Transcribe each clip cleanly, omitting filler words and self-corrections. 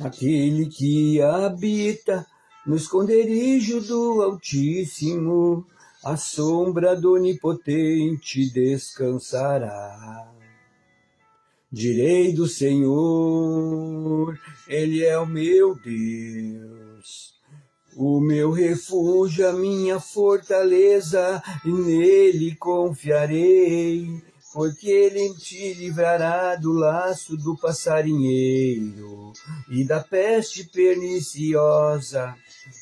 Aquele que habita no esconderijo do Altíssimo, à sombra do Onipotente descansará. Direi do Senhor, Ele é o meu Deus, o meu refúgio, a minha fortaleza, e nele confiarei, porque ele te livrará do laço do passarinheiro e da peste perniciosa.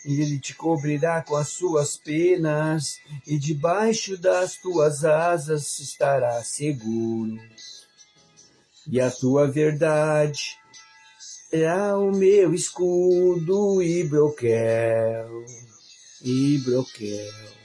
E ele te cobrirá com as suas penas, e debaixo das tuas asas estará seguro. E a tua verdade será o meu escudo e broquel, e broquel.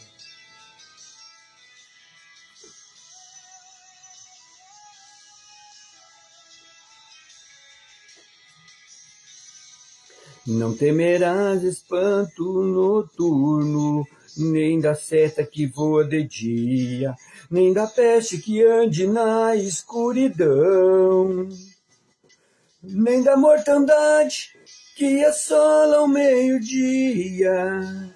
Não temerás espanto noturno, nem da seta que voa de dia, nem da peste que ande na escuridão, nem da mortandade que assola ao meio-dia.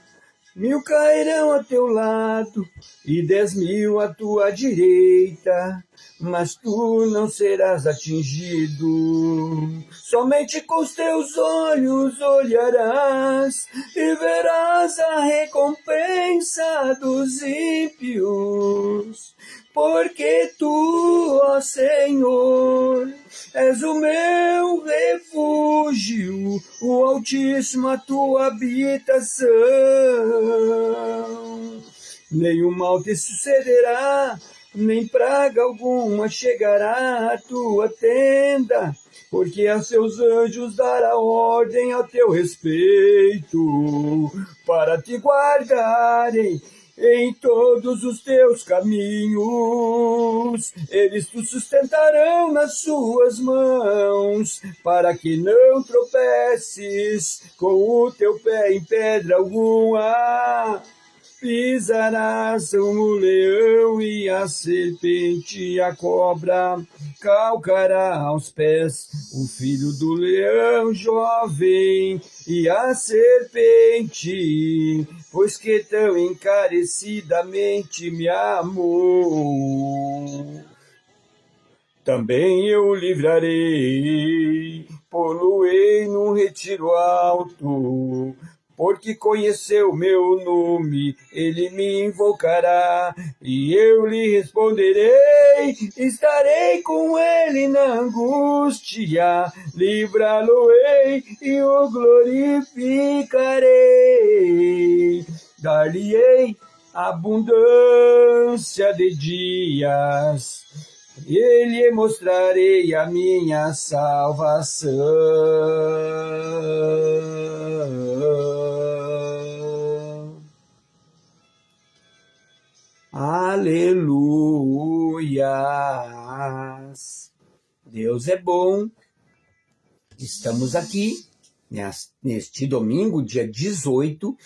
1000 cairão a teu lado e 10.000 à tua direita, mas tu não serás atingido. Somente com os teus olhos olharás e verás a recompensa dos ímpios. Porque tu, ó Senhor, és o meu refúgio, o Altíssimo a tua habitação. Nenhum mal te sucederá, nem praga alguma chegará à tua tenda, porque a seus anjos dará ordem a teu respeito, para te guardarem em todos os teus caminhos. Eles te sustentarão nas suas mãos, para que não tropeces com o teu pé em pedra alguma. Pisarás o leão e a serpente e a cobra, calcará aos pés o filho do leão jovem e a serpente, pois que tão encarecidamente me amou. Também eu o livrarei, pô-lo-ei num retiro alto, porque conheceu meu nome, ele me invocará, e eu lhe responderei, estarei com ele na angústia, livrá-lo-ei e o glorificarei, dar-lhe-ei abundância de dias, e lhe mostrarei a minha salvação. Aleluias! Deus é bom. Estamos aqui neste domingo, dia 18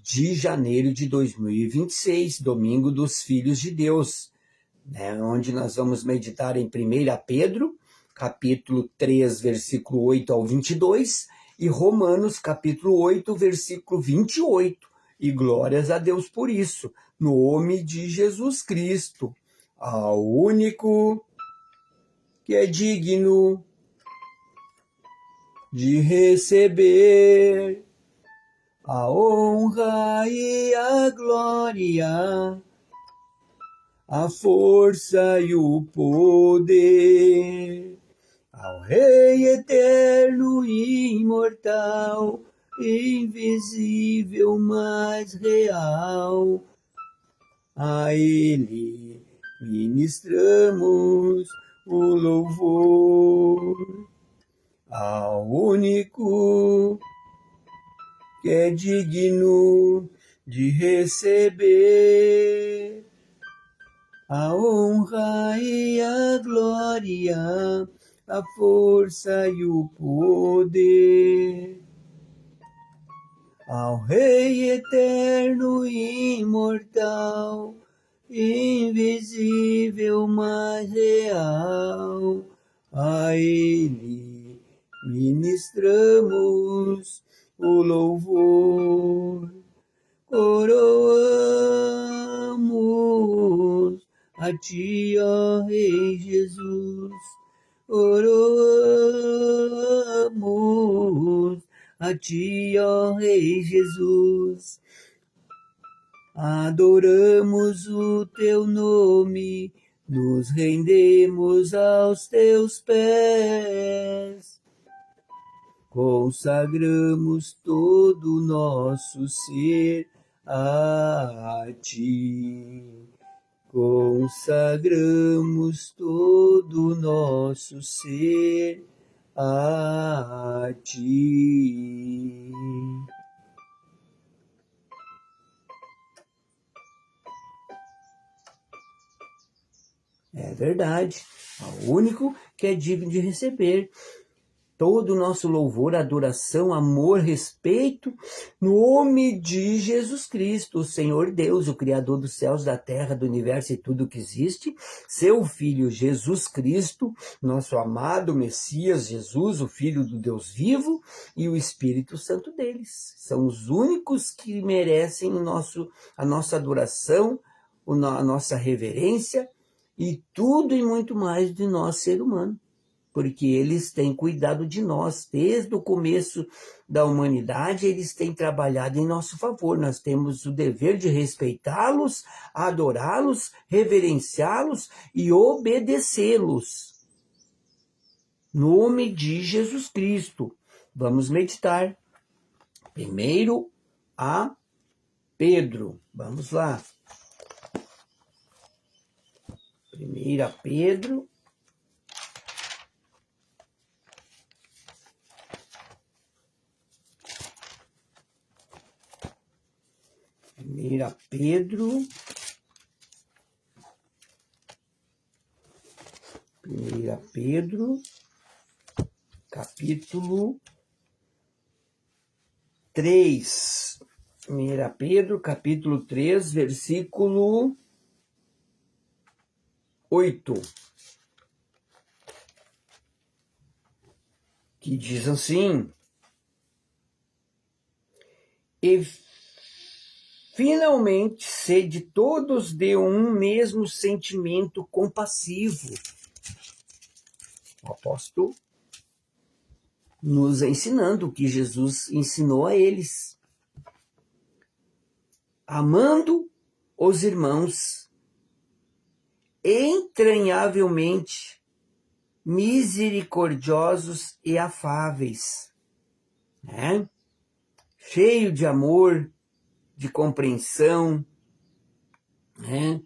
de janeiro de 2026, domingo dos Filhos de Deus, onde nós vamos meditar em 1 Pedro, capítulo 3, versículo 8 ao 22, e Romanos, capítulo 8, versículo 28. E glórias a Deus por isso, no nome de Jesus Cristo, ao único que é digno de receber a honra e a glória, a força e o poder, ao Rei eterno e imortal, invisível, mas real. A Ele ministramos o louvor, ao único que é digno de receber a honra e a glória, a força e o poder, ao Rei eterno e imortal, invisível, mas real. A Ele ministramos o louvor, coroamos a ti, ó Rei Jesus, coroamos a ti, ó Rei Jesus. Adoramos o teu nome, nos rendemos aos teus pés. Consagramos todo o nosso ser a ti. Consagramos todo o nosso ser a ti. É verdade, o único que é digno de receber todo o nosso louvor, adoração, amor, respeito, no nome de Jesus Cristo, o Senhor Deus, o Criador dos céus, da terra, do universo e tudo que existe, seu Filho Jesus Cristo, nosso amado Messias Jesus, o Filho do Deus vivo, e o Espírito Santo deles. São os únicos que merecem a nossa adoração, a nossa reverência, e tudo e muito mais de nós, ser humano, porque eles têm cuidado de nós, desde o começo da humanidade, eles têm trabalhado em nosso favor, nós temos o dever de respeitá-los, adorá-los, reverenciá-los e obedecê-los. No nome de Jesus Cristo, vamos meditar. Primeiro a Pedro, vamos lá. 1 Pedro, capítulo 3. 1 Pedro, capítulo 3, versículo 8, que diz assim: e finalmente sede todos de um mesmo sentimento compassivo. O apóstolo nos ensinando o que Jesus ensinou a eles, amando os irmãos entranhavelmente, misericordiosos e afáveis, né? Cheio de amor, de compreensão, né?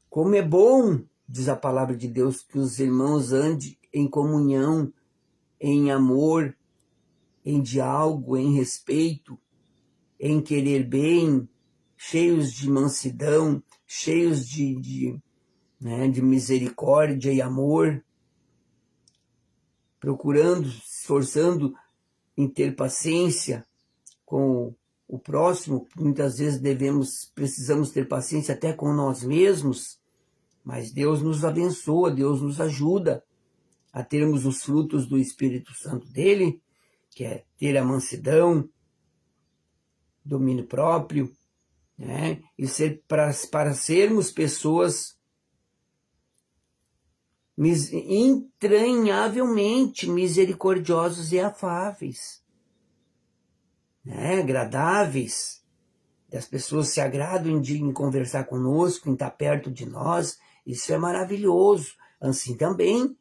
Como é bom, diz a palavra de Deus, que os irmãos andem em comunhão, em amor, em diálogo, em respeito, em querer bem, cheios de mansidão, cheios de misericórdia e amor, procurando, esforçando em ter paciência com o próximo. Muitas vezes precisamos ter paciência até com nós mesmos, mas Deus nos abençoa, Deus nos ajuda a termos os frutos do Espírito Santo dele, que é ter a mansidão, domínio próprio, né? E para sermos pessoas entranhavelmente misericordiosos e afáveis, né? Agradáveis. As pessoas se agradam em conversar conosco, em estar perto de nós. Isso é maravilhoso. Assim também,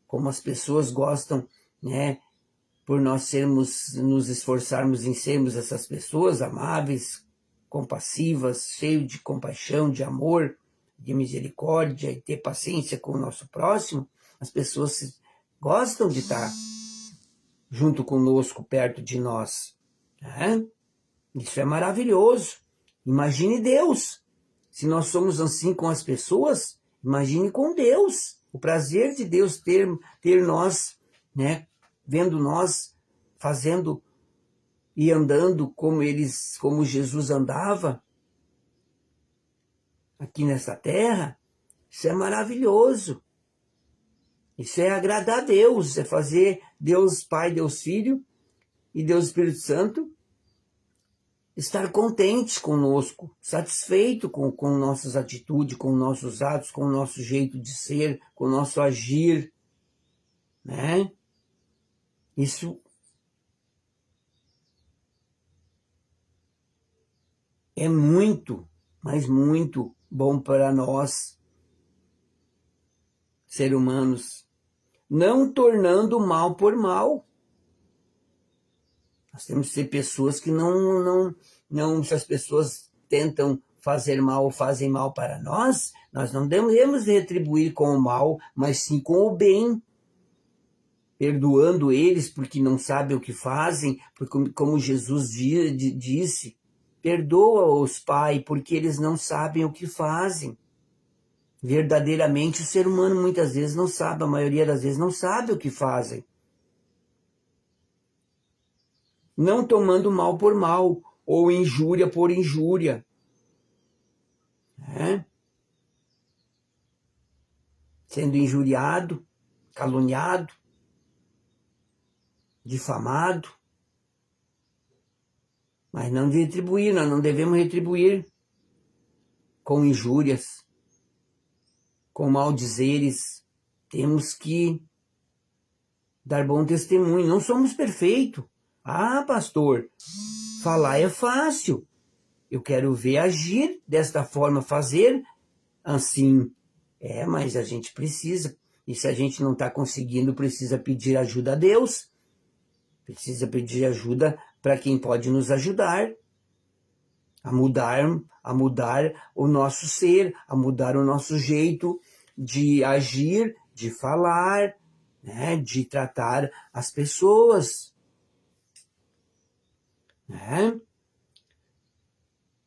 como as pessoas gostam, né, por nós nos esforçarmos em sermos essas pessoas amáveis, compassivas, cheios de compaixão, de amor, de misericórdia e ter paciência com o nosso próximo, as pessoas gostam de estar junto conosco, perto de nós, né? Isso é maravilhoso. Imagine Deus. Se nós somos assim com as pessoas, imagine com Deus. O prazer de Deus ter nós, né, vendo nós fazendo e andando como Jesus andava aqui nessa terra. Isso é maravilhoso. Isso é agradar a Deus, é fazer Deus Pai, Deus Filho e Deus Espírito Santo estar contente conosco, satisfeito com nossas atitudes, com nossos atos, com o nosso jeito de ser, com o nosso agir, né? Isso é muito, mas muito bom para nós, seres humanos, não tornando mal por mal. Nós temos que ser pessoas que não, se as pessoas tentam fazer mal ou fazem mal para nós não devemos retribuir com o mal, mas sim com o bem, perdoando eles porque não sabem o que fazem, porque, como Jesus disse, perdoa-os, Pai, porque eles não sabem o que fazem. Verdadeiramente, o ser humano muitas vezes não sabe, a maioria das vezes não sabe o que fazem. Não tomando mal por mal, ou injúria por injúria. Né? Sendo injuriado, caluniado, difamado, mas não de retribuir, nós não devemos retribuir com injúrias, com maldizeres. Temos que dar bom testemunho, não somos perfeitos. Ah, pastor, falar é fácil. Eu quero ver agir desta forma, fazer assim. Mas a gente precisa. E se a gente não está conseguindo, precisa pedir ajuda a Deus. Precisa pedir ajuda para quem pode nos ajudar a mudar o nosso ser, a mudar o nosso jeito de agir, de falar, né, de tratar as pessoas. Né?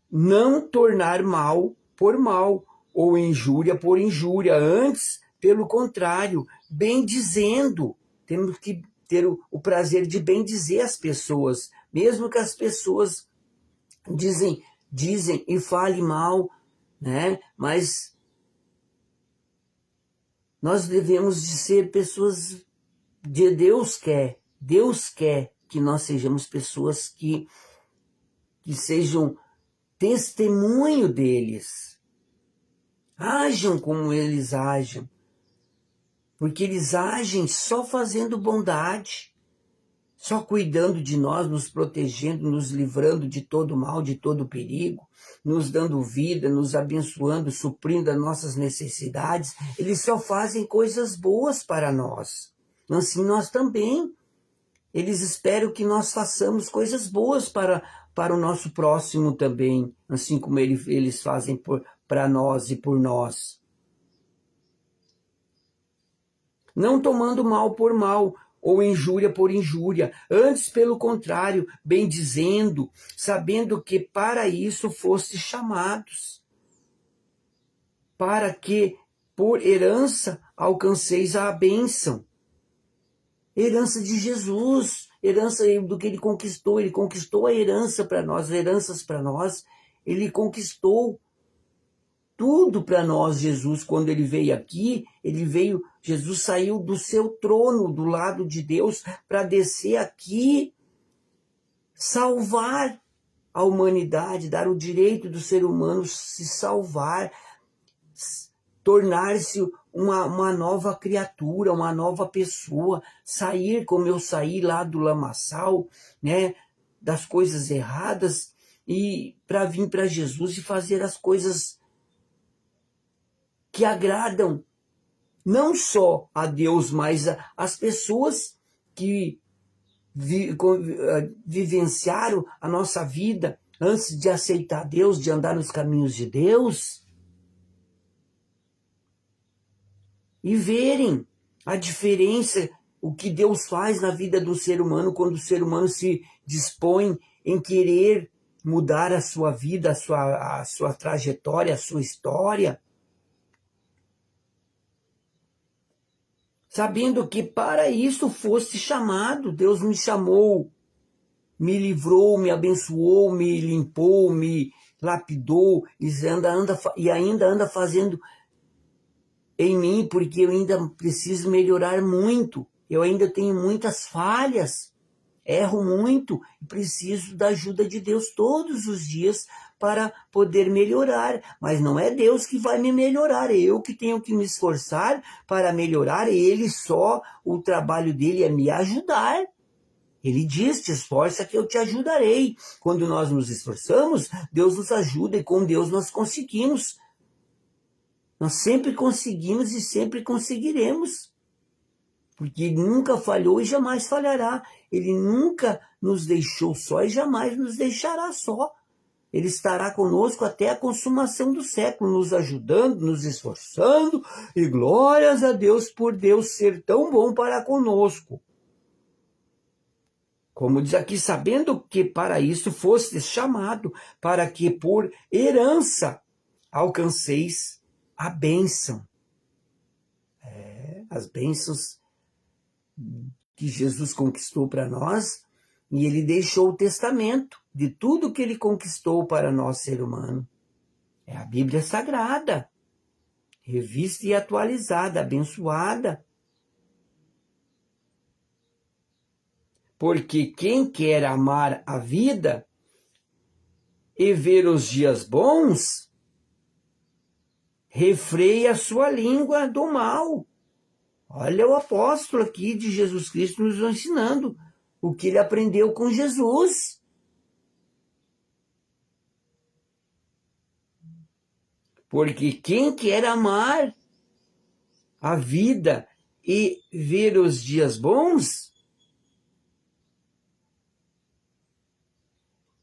Não tornar mal por mal, ou injúria por injúria, antes, pelo contrário, bendizendo. Temos que ter o prazer de bendizer as pessoas, mesmo que as pessoas dizem e falem mal, né? Mas nós devemos de ser pessoas de Deus quer que nós sejamos pessoas que sejam testemunho deles. Ajam como eles agem. Porque eles agem só fazendo bondade, só cuidando de nós, nos protegendo, nos livrando de todo mal, de todo perigo, nos dando vida, nos abençoando, suprindo as nossas necessidades. Eles só fazem coisas boas para nós. Assim nós também. Eles esperam que nós façamos coisas boas para o nosso próximo também, assim como eles fazem para nós e por nós. Não tomando mal por mal, ou injúria por injúria, antes, pelo contrário, bendizendo, sabendo que para isso fostes chamados, para que, por herança, alcanceis a bênção. Herança de Jesus, herança do que ele conquistou a herança para nós, heranças para nós, ele conquistou tudo para nós, Jesus. Quando ele veio aqui, Jesus saiu do seu trono, do lado de Deus, para descer aqui, salvar a humanidade, dar o direito do ser humano se salvar, tornar-se uma nova criatura, uma nova pessoa, sair como eu saí lá do lamaçal, né, das coisas erradas, e para vir para Jesus e fazer as coisas que agradam não só a Deus, mas as pessoas que vivenciaram a nossa vida antes de aceitar Deus, de andar nos caminhos de Deus, e verem a diferença, o que Deus faz na vida do ser humano quando o ser humano se dispõe em querer mudar a sua vida, a sua trajetória, a sua história. Sabendo que para isso fosse chamado, Deus me chamou, me livrou, me abençoou, me limpou, me lapidou, e ainda anda fazendo em mim, porque eu ainda preciso melhorar muito. Eu ainda tenho muitas falhas, erro muito e preciso da ajuda de Deus todos os dias para poder melhorar. Mas não é Deus que vai me melhorar, é eu que tenho que me esforçar para melhorar. Ele só, o trabalho dele é me ajudar. Ele diz, te esforça que eu te ajudarei. Quando nós nos esforçamos, Deus nos ajuda e com Deus nós conseguimos. Nós sempre conseguimos e sempre conseguiremos. Porque ele nunca falhou e jamais falhará. Ele nunca nos deixou só e jamais nos deixará só. Ele estará conosco até a consumação do século, nos ajudando, nos esforçando. E glórias a Deus por Deus ser tão bom para conosco. Como diz aqui, sabendo que para isso fostes chamado, para que por herança alcanceis a bênção. As bênçãos que Jesus conquistou para nós, e ele deixou o testamento de tudo que ele conquistou para nós, ser humano. É a Bíblia Sagrada, revista e atualizada, abençoada. Porque quem quer amar a vida e ver os dias bons, refreia a sua língua do mal. Olha o apóstolo aqui de Jesus Cristo nos ensinando o que ele aprendeu com Jesus. Porque quem quer amar a vida e ver os dias bons,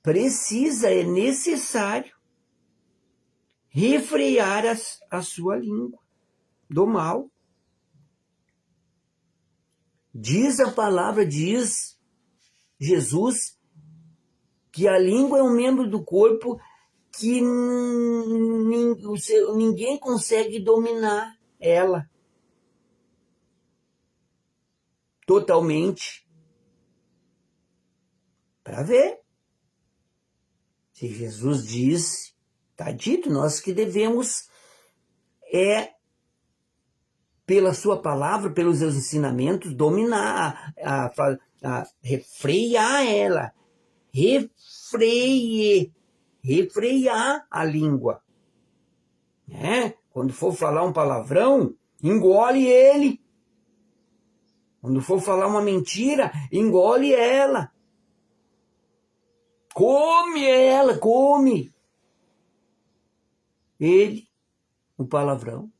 precisa, é necessário refrear a sua língua do mal. Diz a palavra, diz Jesus, que a língua é um membro do corpo que ninguém consegue dominar ela totalmente. Para ver. Se Jesus diz, está dito, nós que devemos, pela sua palavra, pelos seus ensinamentos, dominar, refrear ela. Refrear a língua. Quando for falar um palavrão, engole ele. Quando for falar uma mentira, engole ela. Come ela, come. Ele, o palavrão.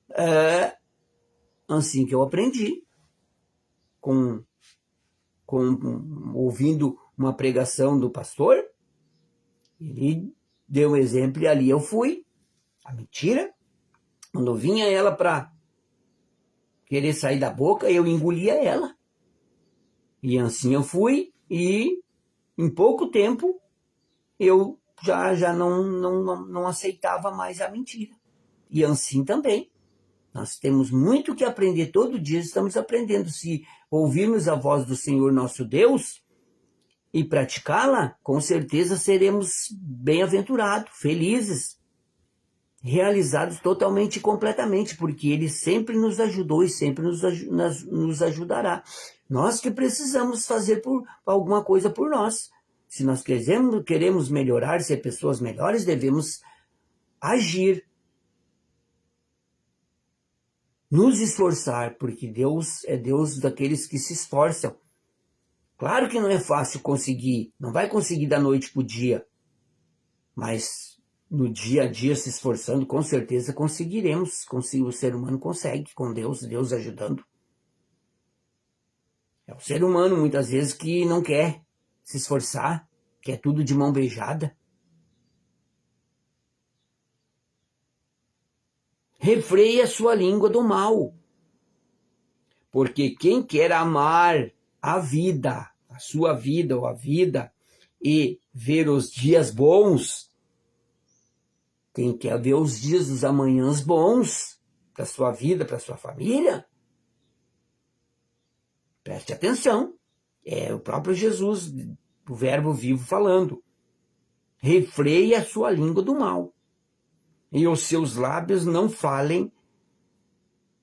É assim que eu aprendi. Ouvindo uma pregação do pastor, ele deu um exemplo e ali eu fui. A mentira, quando vinha ela para querer sair da boca, eu engolia ela. E assim eu fui e em pouco tempo eu já não aceitava mais a mentira. E assim também. Nós temos muito que aprender todo dia, estamos aprendendo. Se ouvirmos a voz do Senhor nosso Deus e praticá-la, com certeza seremos bem-aventurados, felizes, realizados totalmente e completamente, porque Ele sempre nos ajudou e sempre nos ajudará. Nós que precisamos fazer alguma coisa por nós. Se nós queremos melhorar, ser pessoas melhores, devemos agir, nos esforçar, porque Deus é Deus daqueles que se esforçam. Claro que não é fácil conseguir, não vai conseguir da noite para o dia, mas no dia a dia se esforçando, com certeza conseguiremos. O ser humano consegue, com Deus ajudando. É o ser humano muitas vezes que não quer se esforçar, quer tudo de mão beijada. Refreia a sua língua do mal. Porque quem quer amar a vida, a sua vida ou a vida, e ver os dias bons, quem quer ver os dias dos amanhãs bons, para a sua vida, para a sua família, preste atenção. É o próprio Jesus, o verbo vivo falando. Refreia a sua língua do mal. E os seus lábios não falem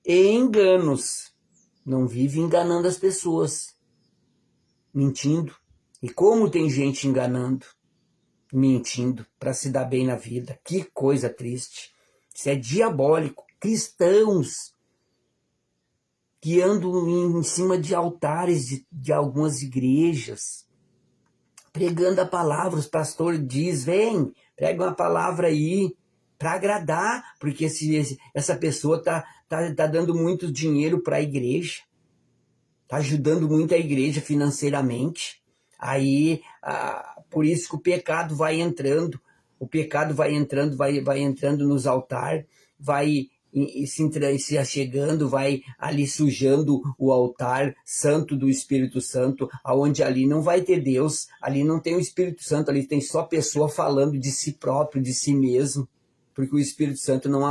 e enganos. Não vive enganando as pessoas, mentindo. E como tem gente enganando, mentindo, para se dar bem na vida. Que coisa triste. Isso é diabólico. Cristãos que andam em cima de altares de algumas igrejas, pregando a palavra. Os pastores dizem, vem, prega uma palavra aí, para agradar, porque essa pessoa tá dando muito dinheiro para a igreja, tá ajudando muito a igreja financeiramente. Aí, por isso que o pecado vai entrando, vai entrando nos altares, vai se achegando, vai ali sujando o altar santo do Espírito Santo, aonde ali não vai ter Deus, ali não tem o Espírito Santo, ali tem só pessoa falando de si próprio, de si mesmo, porque o Espírito Santo não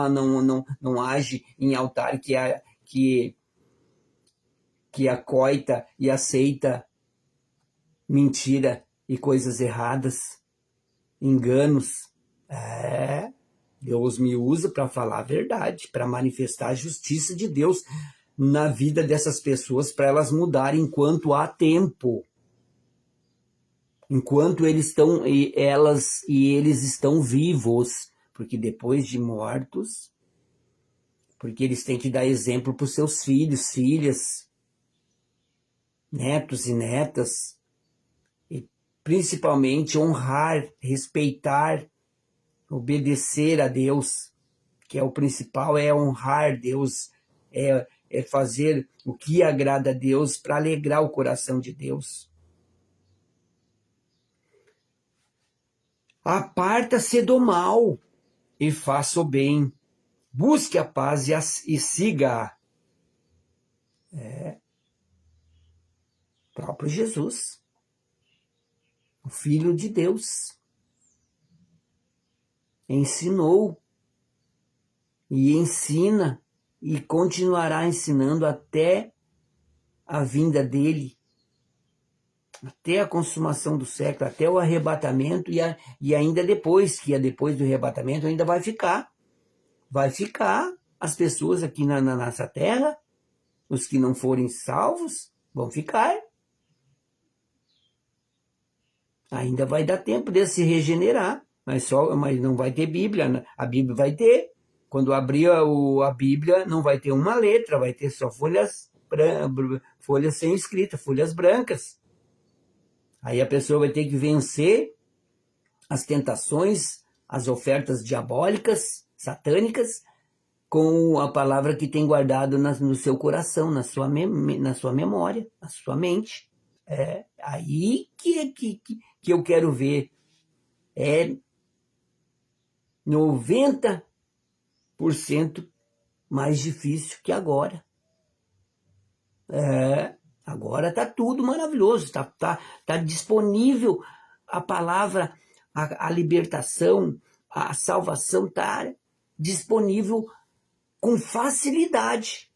age em altar que acoita e aceita mentira e coisas erradas, enganos. Deus me usa para falar a verdade, para manifestar a justiça de Deus na vida dessas pessoas, para elas mudarem enquanto há tempo. Enquanto eles estão vivos, porque depois de mortos, porque eles têm que dar exemplo para os seus filhos, filhas, netos e netas, e principalmente honrar, respeitar, obedecer a Deus, que é o principal, é honrar Deus, é fazer o que agrada a Deus para alegrar o coração de Deus. Aparta-se do mal e faça o bem. Busque a paz e siga. Próprio Jesus, o Filho de Deus, ensinou e ensina e continuará ensinando até a vinda dele, até a consumação do século, até o arrebatamento e ainda depois, depois do arrebatamento ainda vai ficar as pessoas aqui na nossa terra, os que não forem salvos vão ficar. Ainda vai dar tempo de se regenerar, mas não vai ter Bíblia, né? A Bíblia vai ter. Quando abrir a Bíblia, não vai ter uma letra, vai ter só folhas sem escrita, folhas brancas. Aí a pessoa vai ter que vencer as tentações, as ofertas diabólicas, satânicas, com a palavra que tem guardado no seu coração, na sua memória, na sua mente. Aí que eu quero ver. É 90% mais difícil que agora. Agora está tudo maravilhoso, está disponível a palavra, a libertação, a salvação está disponível com facilidade.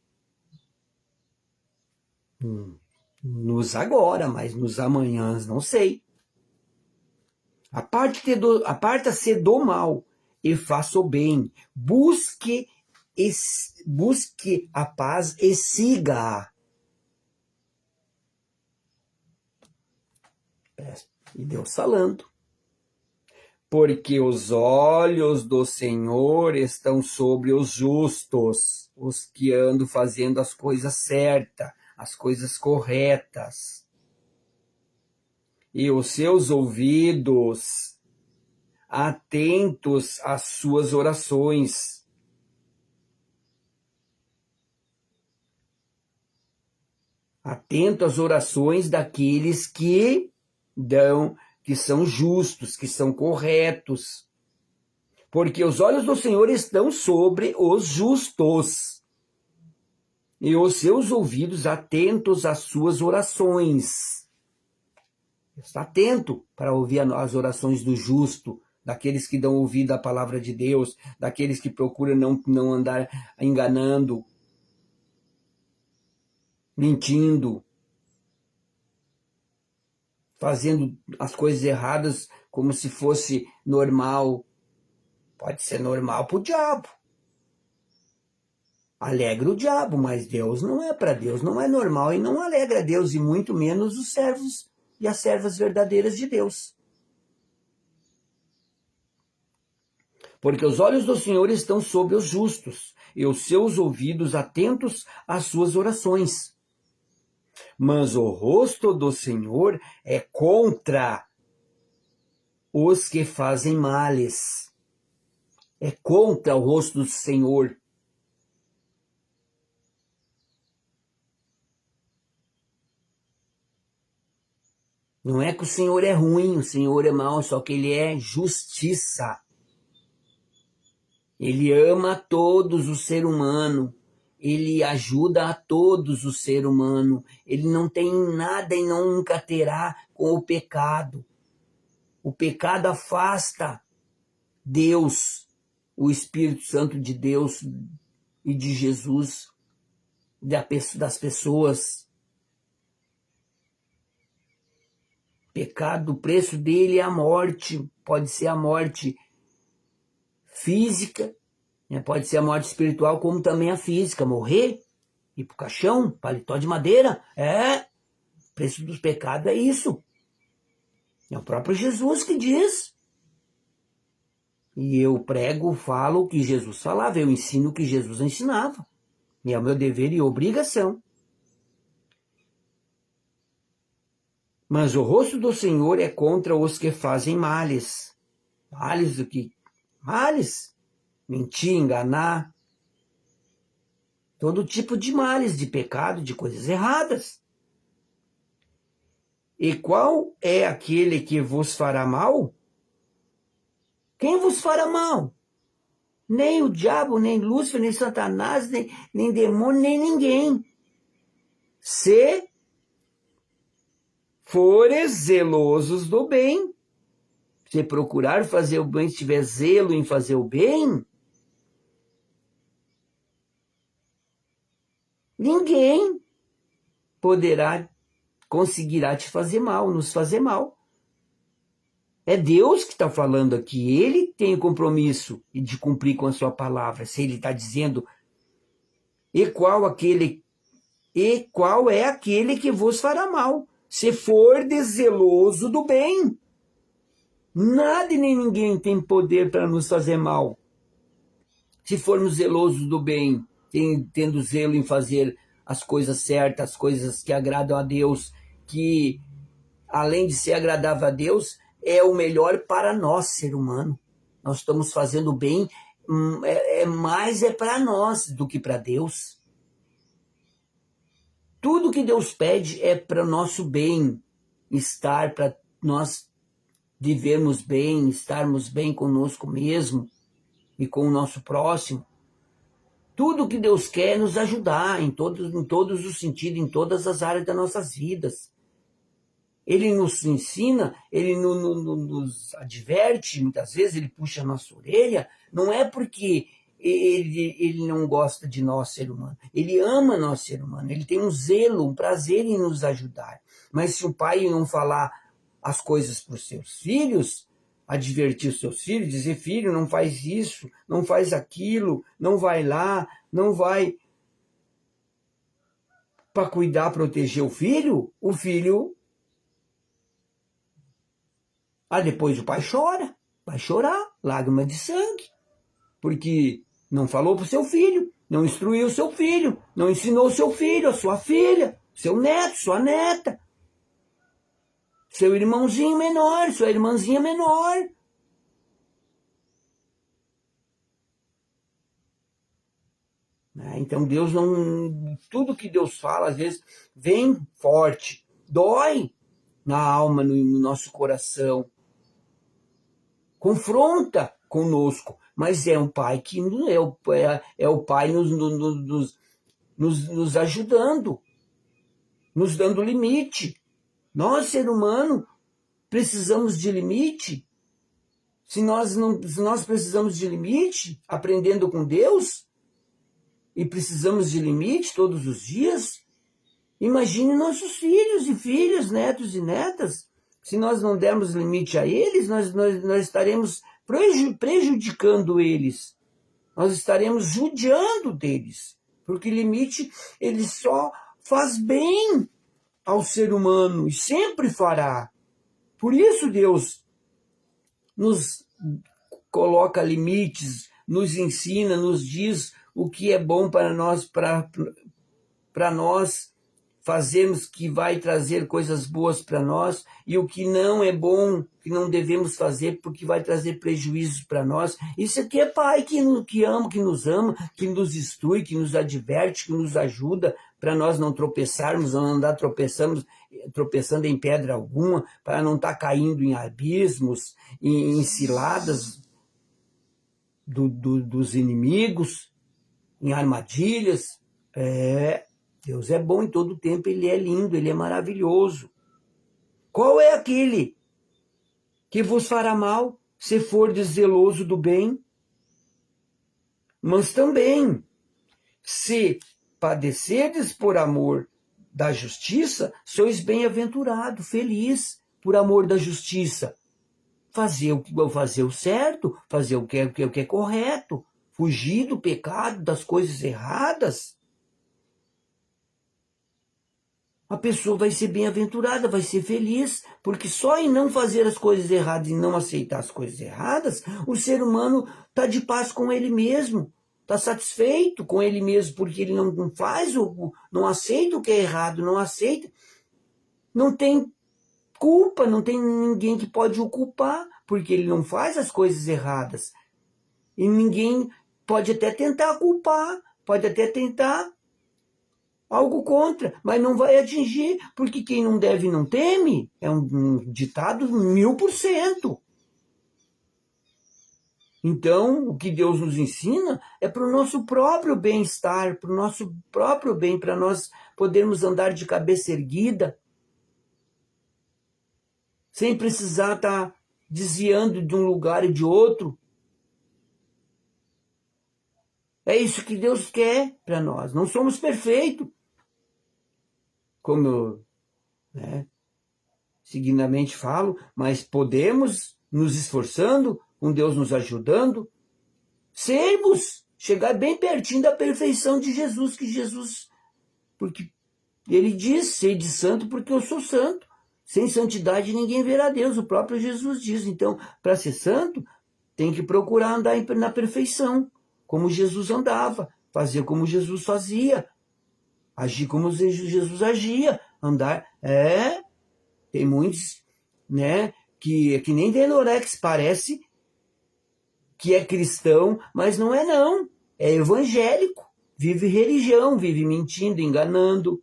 Nos agora, mas nos amanhãs não sei. Aparta-se do mal e faça o bem. Busque a paz e siga. E Deus falando. Porque os olhos do Senhor estão sobre os justos, os que andam fazendo as coisas certas, as coisas corretas. E os seus ouvidos atentos às suas orações. Atento às orações daqueles que são justos, que são corretos. Porque os olhos do Senhor estão sobre os justos. E os seus ouvidos atentos às suas orações. Está atento para ouvir as orações do justo, daqueles que dão ouvido à palavra de Deus, daqueles que procuram não andar enganando, mentindo, fazendo as coisas erradas como se fosse normal. Pode ser normal para o diabo. alegra o diabo, mas Deus não é para Deus, não é normal e não alegra a Deus, e muito menos os servos e as servas verdadeiras de Deus. Porque os olhos do Senhor estão sobre os justos, e os seus ouvidos atentos às suas orações. Mas o rosto do Senhor é contra os que fazem males. É contra o rosto do Senhor. Não é que o Senhor é ruim, o Senhor é mau, só que Ele é justiça. Ele ama a todos o ser humano. Ele ajuda a todos o ser humano. Ele não tem nada e nunca terá com o pecado. O pecado afasta Deus, o Espírito Santo de Deus e de Jesus das pessoas. Pecado, o preço dele é a morte. Pode ser a morte física, né? Pode ser a morte espiritual, como também a física. Morrer, ir pro caixão, paletó de madeira. O preço dos pecados é isso. É o próprio Jesus que diz. E eu prego, falo o que Jesus falava, eu ensino o que Jesus ensinava. E é o meu dever e obrigação. Mas o rosto do Senhor é contra os que fazem males. Males do que? Males. Mentir, enganar. Todo tipo de males, de pecado, de coisas erradas. E qual é aquele que vos fará mal? Quem vos fará mal? Nem o diabo, nem Lúcifer, nem Satanás, nem demônio, nem ninguém. Se fores zelosos do bem, se procurar fazer o bem, se tiver zelo em fazer o bem, ninguém conseguirá te fazer mal, nos fazer mal. É Deus que está falando aqui. Ele tem o compromisso de cumprir com a sua palavra. Se ele está dizendo, e qual é aquele que vos fará mal? Se for zeloso do bem. Nada e nem ninguém tem poder para nos fazer mal. Se formos zelosos do bem, tendo zelo em fazer as coisas certas, as coisas que agradam a Deus, que além de ser agradável a Deus, é o melhor para nós, ser humano. Nós estamos fazendo bem, mais é para nós do que para Deus. Tudo que Deus pede é para o nosso bem-estar, para nós vivermos bem, estarmos bem conosco mesmo e com o nosso próximo. Tudo que Deus quer é nos ajudar em todos os sentidos, em todas as áreas das nossas vidas. Ele nos ensina, ele nos adverte, muitas vezes ele puxa a nossa orelha, não é porque ele não gosta de nós, ser humano. Ele ama nós, ser humano. Ele tem um zelo, um prazer em nos ajudar. Mas se o pai não falar as coisas para os seus filhos, advertir os seus filhos, dizer, filho, não faz isso, não faz aquilo, não vai lá, não vai para cuidar, proteger o filho depois o pai chora, vai chorar, lágrima de sangue, porque não falou para o seu filho, não instruiu o seu filho, não ensinou o seu filho, a sua filha, seu neto, sua neta, seu irmãozinho menor, sua irmãzinha menor. Então Deus não... Tudo que Deus fala, às vezes, vem forte, dói na alma, no nosso coração. Confronta conosco, mas é um pai que é o pai nos ajudando, nos dando limite. Nós, ser humano, precisamos de limite. Se nós precisamos de limite, aprendendo com Deus, e precisamos de limite todos os dias, imagine nossos filhos e filhas, netos e netas. Se nós não dermos limite a eles, nós estaremos prejudicando eles. Nós estaremos judiando deles. Porque limite, ele só faz bem ao ser humano e sempre fará. Por isso Deus nos coloca limites, nos ensina, nos diz o que é bom para nós fazermos, que vai trazer coisas boas para nós, e o que não é bom, que não devemos fazer, porque vai trazer prejuízos para nós. Isso aqui é Pai que ama, que nos instrui, que nos adverte, que nos ajuda, para nós não tropeçarmos, não andar tropeçando em pedra alguma, para não estar caindo em abismos, em ciladas dos inimigos, em armadilhas. Deus é bom em todo tempo, Ele é lindo, Ele é maravilhoso. Qual é aquele que vos fará mal, se fordes zeloso do bem? Mas também, se padecerdes por amor da justiça, sois bem-aventurado, feliz, por amor da justiça. Fazer o certo, fazer o que é correto, fugir do pecado, das coisas erradas. A pessoa vai ser bem-aventurada, vai ser feliz, porque só em não fazer as coisas erradas e não aceitar as coisas erradas, o ser humano está de paz com ele mesmo, está satisfeito com ele mesmo, porque ele não faz, não aceita o que é errado, não aceita, não tem culpa, não tem ninguém que pode o culpar, porque ele não faz as coisas erradas. E ninguém pode até tentar culpar, pode até tentar algo contra, mas não vai atingir, porque quem não deve não teme, é um ditado 1000%. Então, o que Deus nos ensina é para o nosso próprio bem-estar, para o nosso próprio bem, para nós podermos andar de cabeça erguida, sem precisar estar desviando de um lugar e de outro. É isso que Deus quer para nós. Não somos perfeitos, como eu seguidamente falo, mas podemos, nos esforçando, com Deus nos ajudando, chegar bem pertinho da perfeição de Jesus, porque ele diz, sede santo porque eu sou santo. Sem santidade ninguém verá Deus, o próprio Jesus diz. Então, para ser santo, tem que procurar andar na perfeição, como Jesus andava, fazer como Jesus fazia, agir como Jesus agia, andar. Tem muitos, que nem Denorex, parece que é cristão, mas não é não. É evangélico, vive religião, vive mentindo, enganando,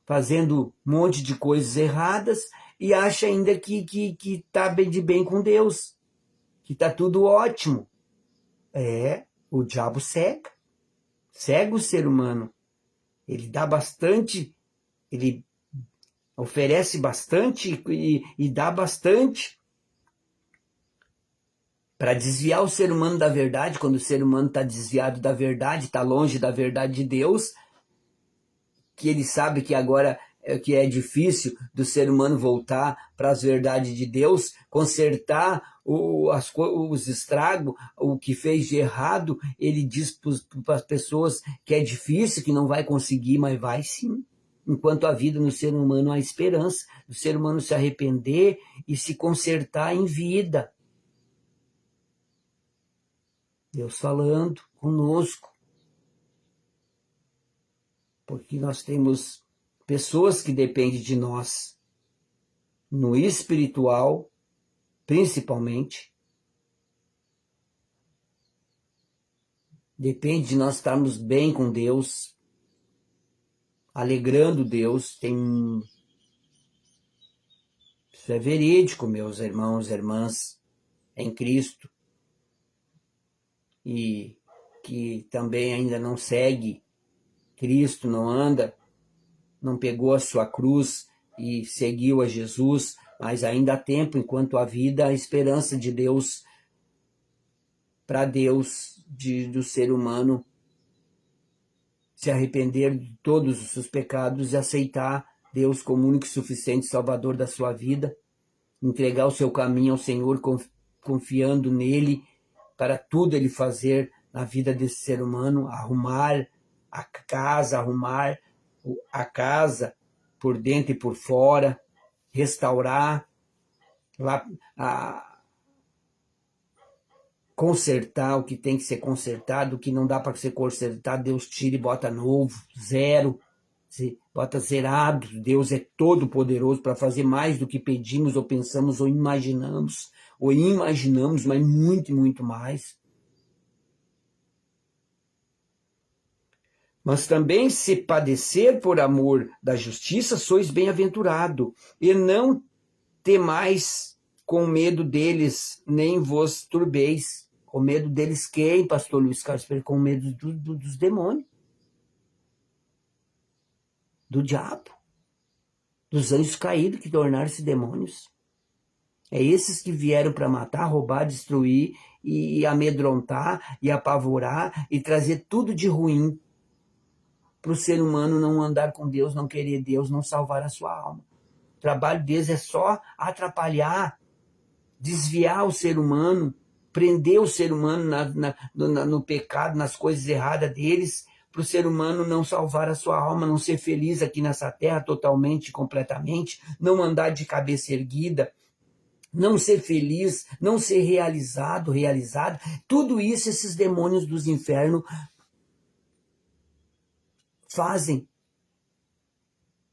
fazendo um monte de coisas erradas e acha ainda que está de bem com Deus, que está tudo ótimo. O diabo cega o ser humano. Ele dá bastante, ele oferece bastante e dá bastante para desviar o ser humano da verdade. Quando o ser humano está desviado da verdade, está longe da verdade de Deus, que ele sabe que agora que é difícil do ser humano voltar para as verdades de Deus, consertar os estragos, o que fez de errado. Ele diz para as pessoas que é difícil, que não vai conseguir, mas vai sim. Enquanto a vida no ser humano há esperança, do ser humano se arrepender e se consertar em vida. Deus falando conosco. Porque nós temos pessoas que dependem de nós, no espiritual, principalmente. Depende de nós estarmos bem com Deus, alegrando Deus. Isso é verídico, meus irmãos e irmãs em Cristo, e que também ainda não segue Cristo, não anda, não pegou a sua cruz e seguiu a Jesus, mas ainda há tempo, enquanto há vida, a esperança de Deus, para Deus, do ser humano se arrepender de todos os seus pecados e aceitar Deus como único e suficiente Salvador da sua vida, entregar o seu caminho ao Senhor, confiando nele para tudo ele fazer na vida desse ser humano, arrumar a casa por dentro e por fora, restaurar, consertar o que tem que ser consertado, o que não dá para ser consertado, Deus tira e bota novo, zero, bota zerado. Deus é todo poderoso para fazer mais do que pedimos ou pensamos ou imaginamos, mas muito, muito mais. Mas também se padecer por amor da justiça, sois bem-aventurado, e não temais com medo deles, nem vos turbeis. Com medo deles quem, pastor Luiz Carlos Pereira? Com medo dos demônios, do diabo, dos anjos caídos que tornaram-se demônios. É esses que vieram para matar, roubar, destruir, e amedrontar, e apavorar, e trazer tudo de ruim para o ser humano não andar com Deus, não querer Deus, não salvar a sua alma. O trabalho deles é só atrapalhar, desviar o ser humano, prender o ser humano no pecado, nas coisas erradas deles, para o ser humano não salvar a sua alma, não ser feliz aqui nessa terra totalmente, completamente, não andar de cabeça erguida, não ser feliz, não ser realizado. Tudo isso esses demônios dos infernos fazem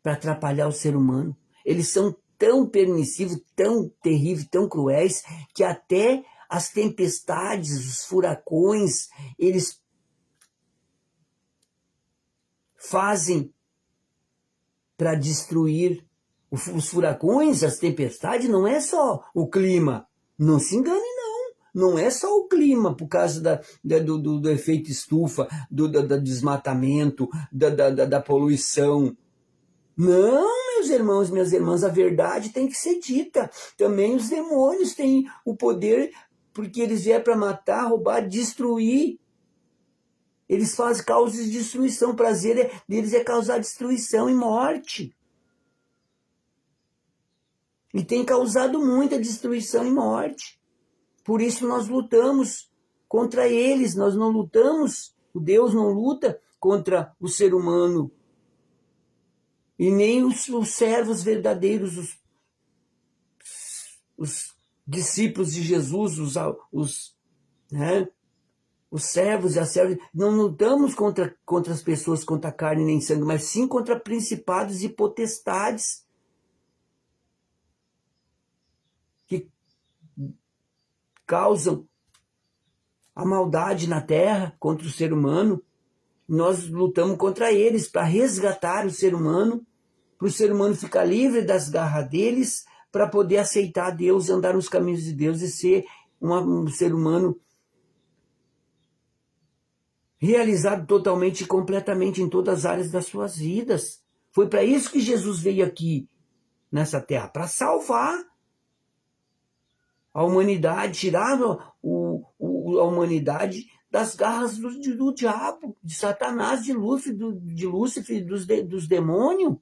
para atrapalhar o ser humano. Eles são tão permissivos, tão terríveis, tão cruéis, que até as tempestades, os furacões, eles fazem para destruir. Os furacões, as tempestades, não é só o clima. Não se engane, não. Não é só o clima, por causa do efeito estufa, do desmatamento, da poluição. Não, meus irmãos, minhas irmãs, a verdade tem que ser dita. Também os demônios têm o poder, porque eles vieram para matar, roubar, destruir. Eles fazem causas de destruição. O prazer deles é causar destruição e morte. E tem causado muita destruição e morte. Por isso nós lutamos contra eles. Nós não lutamos, o Deus não luta contra o ser humano. E nem os servos verdadeiros, os discípulos de Jesus, os servos e as servas. Não lutamos contra as pessoas, contra a carne nem sangue, mas sim contra principados e potestades que causam a maldade na terra contra o ser humano. Nós lutamos contra eles para resgatar o ser humano, para o ser humano ficar livre das garras deles, para poder aceitar Deus, andar nos caminhos de Deus e ser um ser humano realizado totalmente e completamente em todas as áreas das suas vidas. Foi para isso que Jesus veio aqui nessa terra, para salvar a humanidade, tirar a humanidade das garras do diabo, de Satanás, de Lúcifer, dos demônios,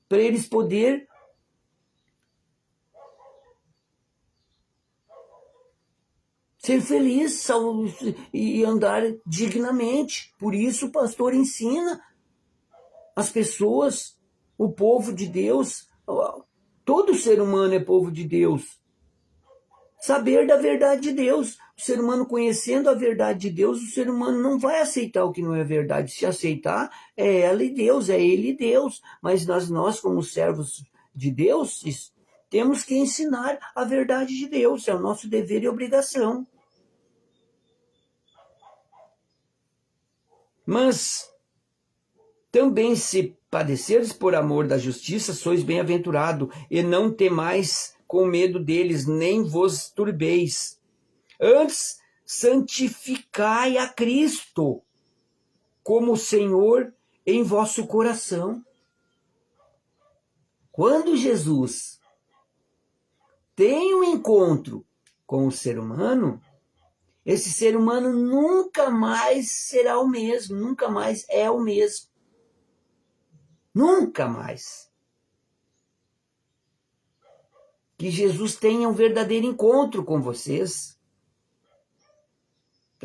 para eles poderem ser felizes e andar dignamente. Por isso o pastor ensina as pessoas, o povo de Deus, todo ser humano é povo de Deus, saber da verdade de Deus. O ser humano conhecendo a verdade de Deus, o ser humano não vai aceitar o que não é verdade. Se aceitar, é ela e Deus, é ele e Deus. Mas nós como servos de Deus, temos que ensinar a verdade de Deus. É o nosso dever e obrigação. Mas também se padeceres por amor da justiça, sois bem-aventurado, e não temais com medo deles, nem vos turbeis. Antes, santificai a Cristo como Senhor em vosso coração. Quando Jesus tem um encontro com o ser humano, esse ser humano nunca mais será o mesmo, nunca mais é o mesmo. Nunca mais. Que Jesus tenha um verdadeiro encontro com vocês.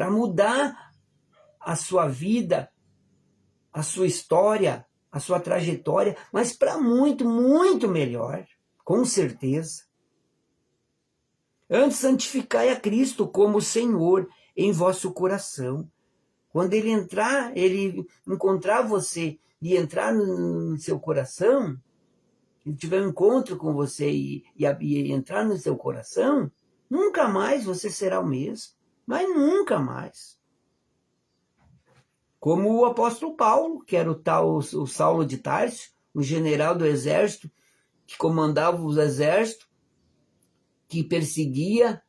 para mudar a sua vida, a sua história, a sua trajetória, mas para muito, muito melhor, com certeza. Antes, santificai a Cristo como Senhor em vosso coração. Quando ele encontrar você e entrar no seu coração, ele tiver um encontro com você e entrar no seu coração, nunca mais você será o mesmo, mas nunca mais. Como o apóstolo Paulo, que era o Saulo de Tarso, o general do exército, que comandava os exércitos, que perseguia,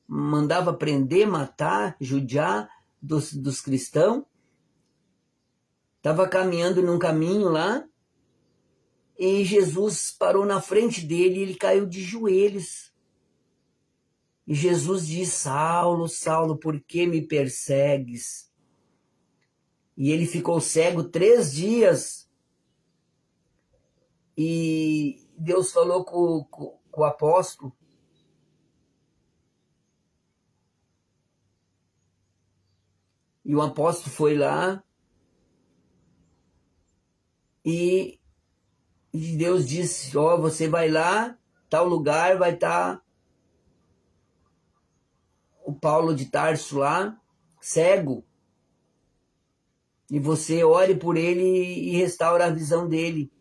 mandava prender, matar, judiar dos cristãos. Estava caminhando num caminho lá, e Jesus parou na frente dele e ele caiu de joelhos. E Jesus diz: Saulo, Saulo, por que me persegues? E ele ficou cego 3 dias. E Deus falou com o apóstolo. E o apóstolo foi lá. E Deus disse: ó, você vai lá, tal lugar, vai estar o Paulo de Tarso lá, cego. E você ore por ele e restaura a visão dele.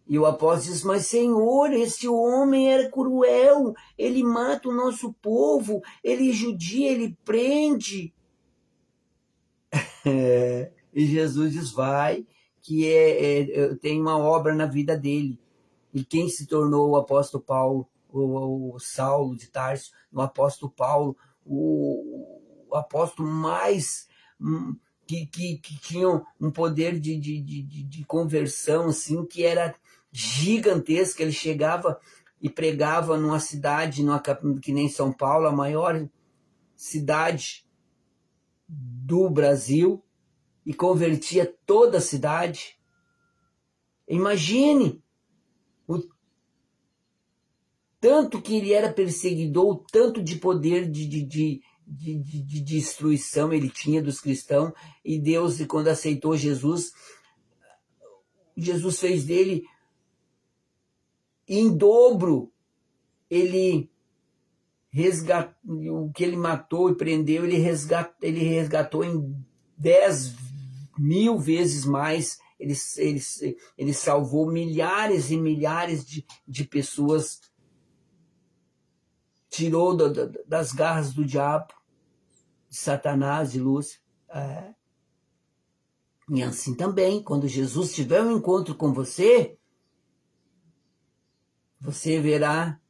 E o apóstolo diz: mas Senhor, esse homem era cruel, ele mata o nosso povo, ele judia, ele prende. E Jesus diz: vai, que eu tenho uma obra na vida dele. E quem se tornou o apóstolo Paulo, o Saulo de Tarso, o apóstolo Paulo, o apóstolo mais que tinha um poder de conversão assim, que era gigantesco. Ele chegava e pregava numa cidade, que nem São Paulo, a maior cidade do Brasil, e convertia toda a cidade. Imagine o tanto que ele era perseguidor, o tanto de poder de destruição ele tinha dos cristãos. E Deus, quando aceitou Jesus, Jesus fez dele em dobro. Ele resgatou o que ele matou e prendeu, ele resgatou em 10.000 vezes mais. Ele salvou milhares e milhares de pessoas, tirou das garras do diabo, de Satanás, de Lúcifer. E assim também, quando Jesus tiver um encontro com você, você verá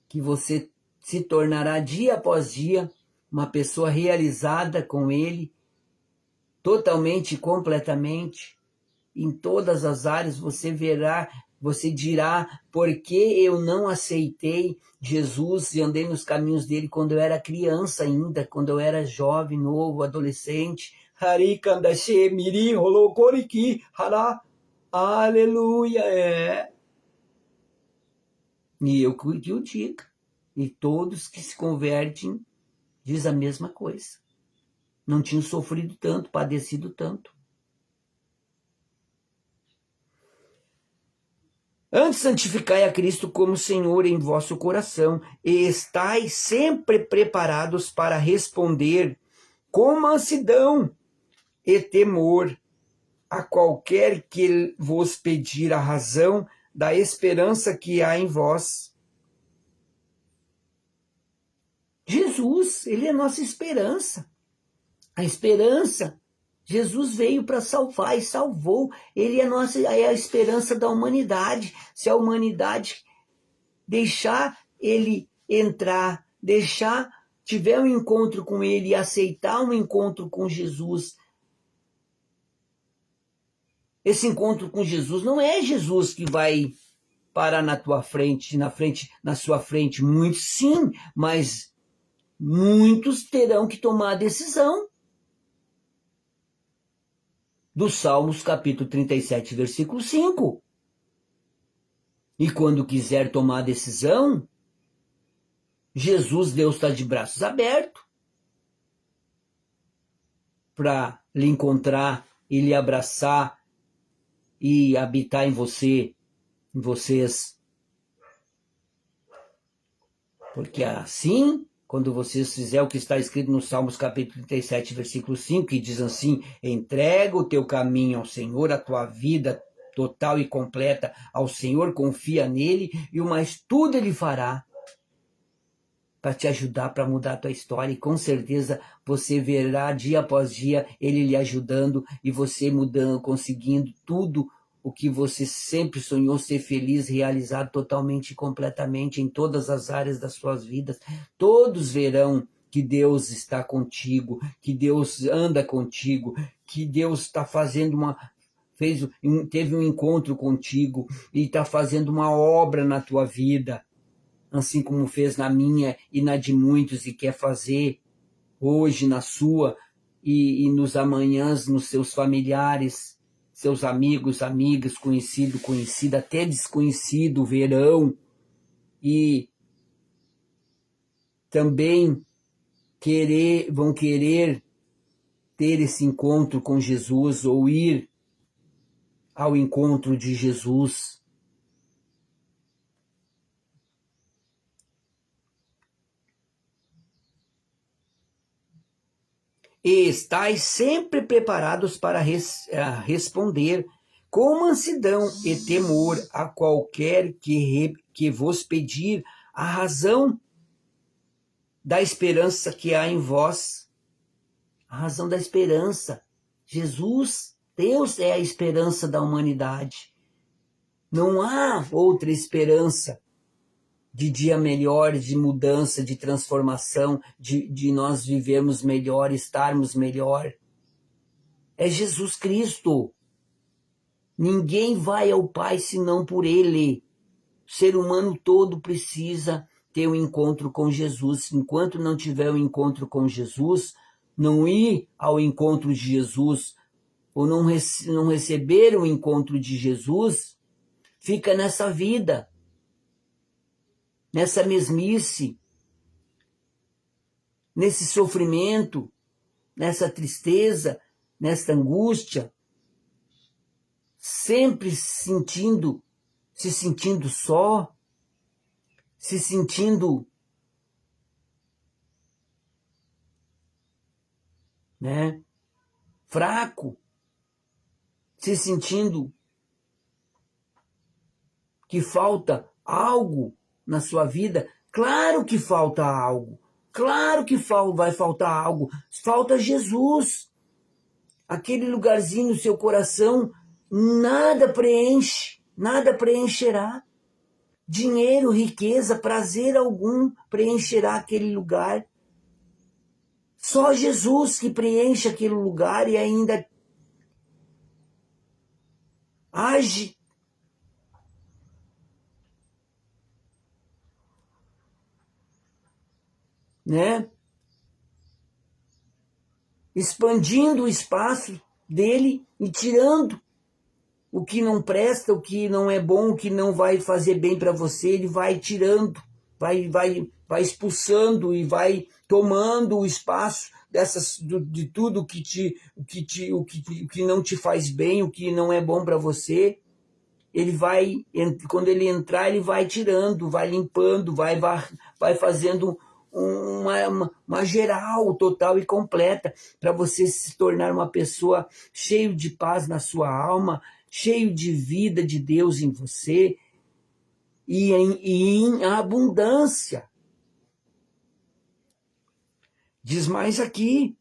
que você se tornará dia após dia uma pessoa realizada com Ele, totalmente e completamente, em todas as áreas. Você verá, você dirá: por que eu não aceitei Jesus e andei nos caminhos dele quando eu era criança ainda, quando eu era jovem, novo, adolescente? Harikandashe miri holokoriki hara. Aleluia! E eu que o diga. E todos que se convertem diz a mesma coisa. Não tinham sofrido tanto, padecido tanto. Antes, santificai a Cristo como Senhor em vosso coração, e estais sempre preparados para responder com mansidão e temor a qualquer que vos pedir a razão da esperança que há em vós. Jesus, ele é a nossa esperança. A esperança, Jesus veio para salvar e salvou. Ele é a esperança da humanidade. Se a humanidade deixar ele entrar, tiver um encontro com ele e aceitar um encontro com Jesus. Esse encontro com Jesus não é Jesus que vai parar na tua frente, na sua frente. Muitos sim, mas muitos terão que tomar a decisão. Do Salmos capítulo 37, versículo 5. E quando quiser tomar a decisão, Jesus, Deus está de braços abertos. para lhe encontrar e lhe abraçar e habitar em você, em vocês. Porque assim, quando vocês fizerem o que está escrito no Salmos capítulo 37, versículo 5, que diz assim: entrega o teu caminho ao Senhor, a tua vida total e completa ao Senhor, confia nele, e o mais tudo ele fará para te ajudar, para mudar a tua história, e com certeza você verá dia após dia ele lhe ajudando e você mudando, conseguindo tudo o que você sempre sonhou, ser feliz, realizado totalmente e completamente em todas as áreas das suas vidas. Todos verão que Deus está contigo, que Deus anda contigo, que Deus está fazendo teve um encontro contigo e está fazendo uma obra na tua vida, assim como fez na minha e na de muitos, e quer fazer hoje na sua e nos amanhãs, nos seus familiares, seus amigos, amigas, conhecido, conhecida, até desconhecido verão e também vão querer ter esse encontro com Jesus ou ir ao encontro de Jesus. E estáis sempre preparados para responder com mansidão e temor a qualquer que vos pedir a razão da esperança que há em vós. A razão da esperança. Jesus, Deus é a esperança da humanidade. Não há outra esperança de dia melhor, de mudança, de transformação, de nós vivermos melhor, estarmos melhor. É Jesus Cristo. Ninguém vai ao Pai senão por Ele. O ser humano todo precisa ter um encontro com Jesus. Enquanto não tiver um encontro com Jesus, não ir ao encontro de Jesus, ou não receber o encontro de Jesus, fica nessa vida, nessa mesmice, nesse sofrimento, nessa tristeza, nessa angústia, sempre se sentindo só, se sentindo, fraco, se sentindo que falta algo na sua vida. Claro que falta algo. Claro que vai faltar algo. Falta Jesus. Aquele lugarzinho no seu coração, nada preenche, nada preencherá. Dinheiro, riqueza, prazer algum preencherá aquele lugar. Só Jesus que preenche aquele lugar e ainda age expandindo o espaço dele e tirando o que não presta, o que não é bom, o que não vai fazer bem para você, ele vai tirando, vai expulsando e vai tomando o espaço de tudo que não te faz bem, o que não é bom para você. Ele vai, quando ele entrar, ele vai tirando, vai limpando, vai fazendo uma geral total e completa para você se tornar uma pessoa cheia de paz na sua alma, cheio de vida de Deus em você e em abundância. Diz mais aqui: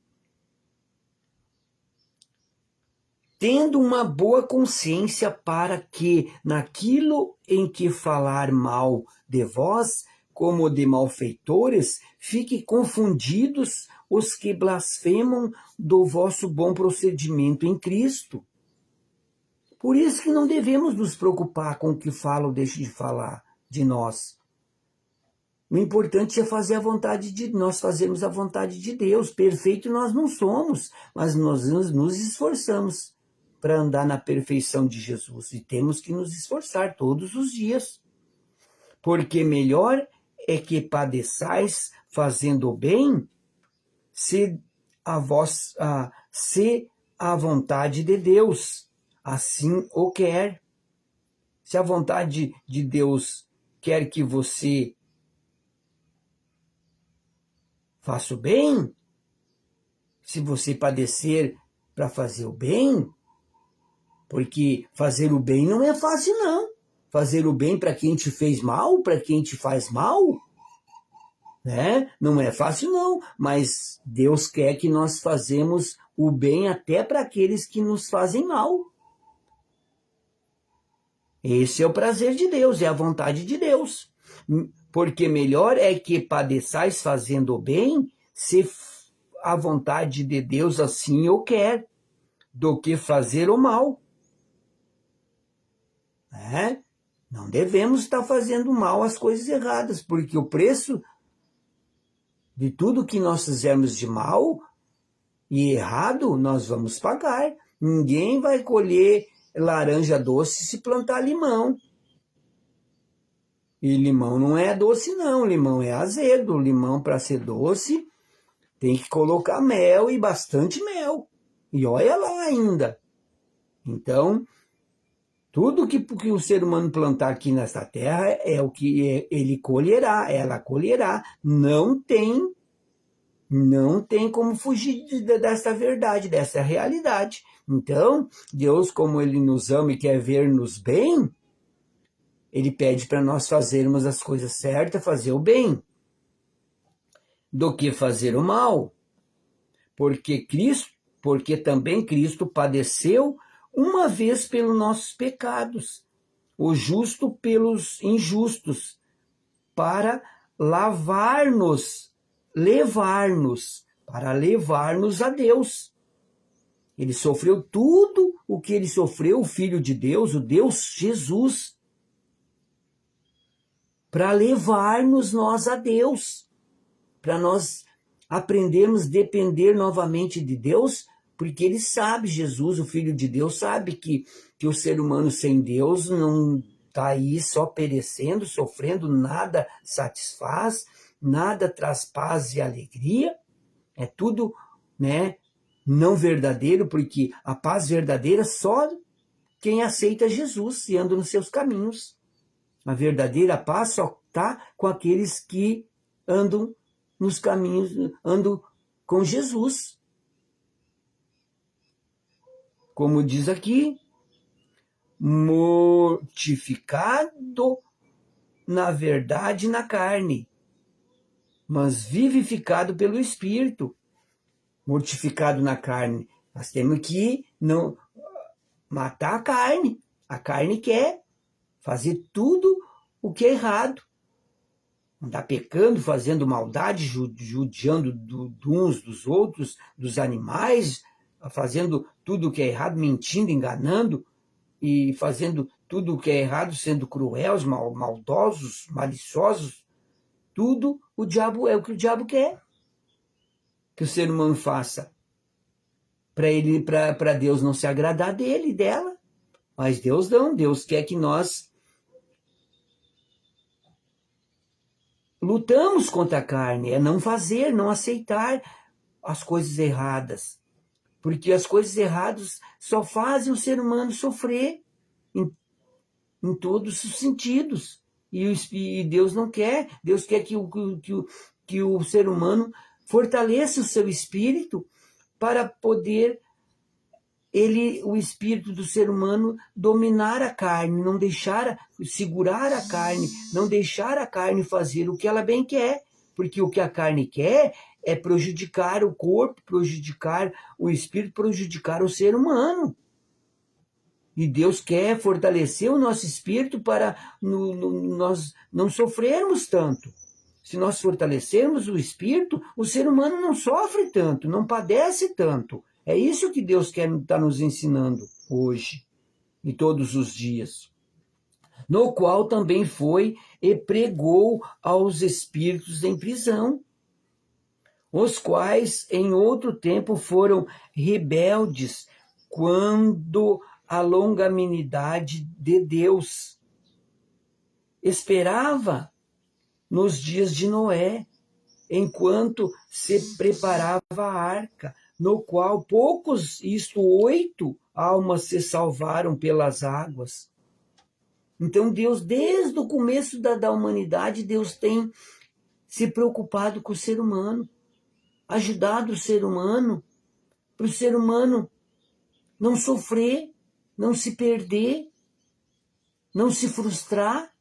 tendo uma boa consciência, para que naquilo em que falar mal de vós, como de malfeitores, fiquem confundidos os que blasfemam do vosso bom procedimento em Cristo. Por isso que não devemos nos preocupar com o que fala ou deixa de falar de nós. O importante é fazer a vontade de nós, fazermos a vontade de Deus. Perfeito nós não somos, mas nós nos esforçamos para andar na perfeição de Jesus. E temos que nos esforçar todos os dias. Porque melhor é que padeçais fazendo o bem, se se a vontade de Deus assim o quer. Se a vontade de Deus quer que você faça o bem, se você padecer para fazer o bem, porque fazer o bem não é fácil, não. Fazer o bem para quem te fez mal, para quem te faz mal, né? Não é fácil, não. Mas Deus quer que nós fazemos o bem até para aqueles que nos fazem mal. Esse é o prazer de Deus, é a vontade de Deus. Porque melhor é que padeçais fazendo o bem, se a vontade de Deus assim o quer, do que fazer o mal. Né? Não devemos estar fazendo mal às coisas erradas, porque o preço de tudo que nós fizermos de mal e errado, nós vamos pagar. Ninguém vai colher laranja doce se plantar limão. E limão não é doce, não. Limão é azedo. Limão, para ser doce, tem que colocar mel e bastante mel. E olha lá ainda. Então, tudo que o ser humano plantar aqui nessa terra é o que ele colherá, ela colherá. Não tem como fugir dessa verdade, dessa realidade. Então, Deus, como Ele nos ama e quer ver-nos bem, Ele pede para nós fazermos as coisas certas, fazer o bem, do que fazer o mal. Porque também Cristo padeceu uma vez pelos nossos pecados, o justo pelos injustos, para levar-nos a Deus. Ele sofreu tudo o que ele sofreu, o Filho de Deus, o Deus Jesus, para levar-nos nós a Deus, para nós aprendermos a depender novamente de Deus, porque ele sabe, Jesus, o Filho de Deus, sabe que o ser humano sem Deus não está aí só perecendo, sofrendo, nada satisfaz, nada traz paz e alegria, é tudo, né, não verdadeiro, porque a paz verdadeira só quem aceita Jesus e anda nos seus caminhos. A verdadeira paz só está com aqueles que andam nos caminhos, andam com Jesus. Como diz aqui, mortificado na verdade na carne, mas vivificado pelo Espírito. Mortificado na carne. Nós temos que não matar a carne. A carne quer fazer tudo o que é errado. Andar pecando, fazendo maldade, judiando uns dos outros, dos animais, fazendo tudo o que é errado, mentindo, enganando, e fazendo tudo o que é errado, sendo cruéis, maldosos, maliciosos. Tudo o diabo é o que o diabo quer que o ser humano faça. Para Deus não se agradar dele, dela. Mas Deus não, Deus quer que nós lutamos contra a carne, é não fazer, não aceitar as coisas erradas. Porque as coisas erradas só fazem o ser humano sofrer em todos os sentidos. E Deus não quer, Deus quer que o ser humano fortaleça o seu espírito para poder o espírito do ser humano dominar a carne, não deixar, segurar a carne, não deixar a carne fazer o que ela bem quer, porque o que a carne quer é prejudicar o corpo, prejudicar o espírito, prejudicar o ser humano. E Deus quer fortalecer o nosso espírito para nós não sofrermos tanto. Se nós fortalecermos o espírito, o ser humano não sofre tanto, não padece tanto. É isso que Deus quer estar nos ensinando hoje e todos os dias. No qual também foi e pregou aos espíritos em prisão, os quais em outro tempo foram rebeldes quando a longanimidade de Deus esperava nos dias de Noé, enquanto se preparava a arca, no qual poucos, isto 8 almas se salvaram pelas águas. Então Deus, desde o começo da humanidade, Deus tem se preocupado com o ser humano, ajudado o ser humano, para o ser humano não sofrer, não se perder, não se frustrar,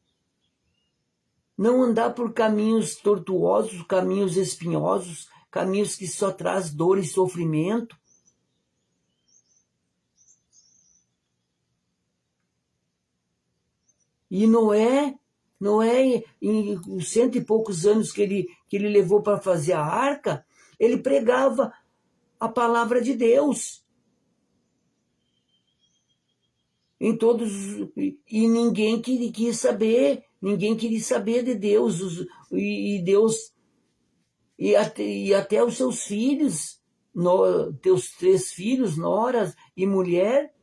não andar por caminhos tortuosos, caminhos espinhosos, caminhos que só traz dor e sofrimento. E Noé, em os 100 e poucos anos que ele levou para fazer a arca, ele pregava a palavra de Deus. Em todos, e ninguém queria saber de Deus, e Deus, e até os seus filhos, teus 3 filhos, noras e mulher,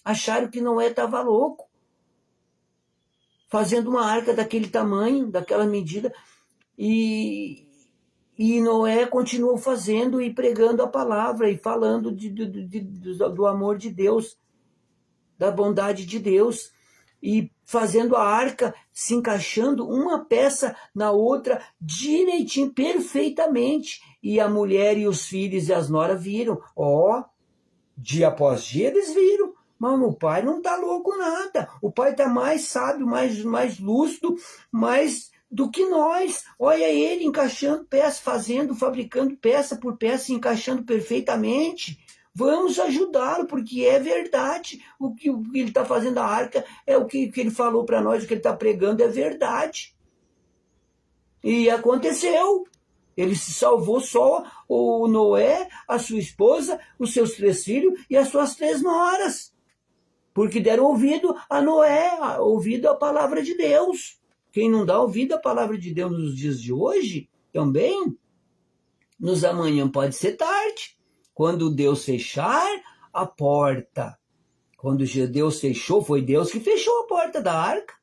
acharam que Noé estava louco, fazendo uma arca daquele tamanho, daquela medida, e Noé continuou fazendo e pregando a palavra, e falando do amor de Deus, da bondade de Deus, e fazendo a arca, se encaixando uma peça na outra, direitinho, perfeitamente. E a mulher e os filhos e as noras viram, dia após dia eles viram, mas o pai não está louco nada, o pai está mais sábio, mais lúcido, mais do que nós. Olha ele encaixando peça, fabricando peça por peça, encaixando perfeitamente. Vamos ajudá-lo, porque é verdade. O que ele está fazendo a arca é o que ele falou para nós, o que ele está pregando é verdade. E aconteceu. Ele se salvou só, o Noé, a sua esposa, os seus 3 filhos e as suas 3 noras. Porque deram ouvido a Noé, ouvido à palavra de Deus. Quem não dá ouvido à palavra de Deus nos dias de hoje, também, nos amanhã pode ser tarde. Quando Deus fechar a porta, quando Deus fechou, foi Deus que fechou a porta da arca.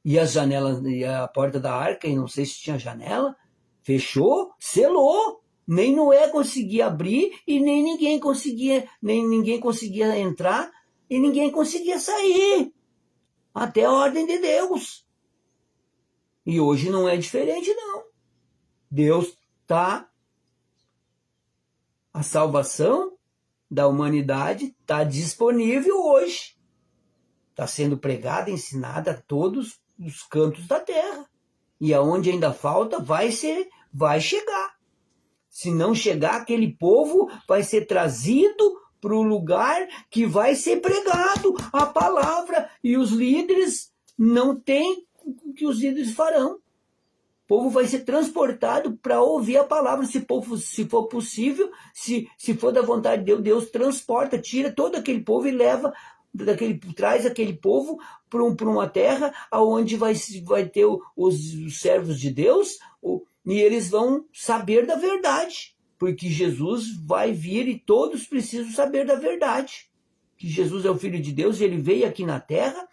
E as janelas, e a porta da arca, e não sei se tinha janela, fechou, selou. Nem Noé conseguia abrir e nem ninguém conseguia entrar e ninguém conseguia sair. Até a ordem de Deus. E hoje não é diferente, não. Deus está... A salvação da humanidade está disponível hoje. Está sendo pregada, ensinada a todos os cantos da terra. E aonde ainda falta, vai chegar. Se não chegar, aquele povo vai ser trazido para o lugar que vai ser pregado a palavra. E os líderes não têm o que os líderes farão. O povo vai ser transportado para ouvir a palavra, se for possível, se for da vontade de Deus, Deus transporta, tira todo aquele povo e traz aquele povo para uma terra onde vai ter os servos de Deus, e eles vão saber da verdade, porque Jesus vai vir e todos precisam saber da verdade, que Jesus é o Filho de Deus e ele veio aqui na terra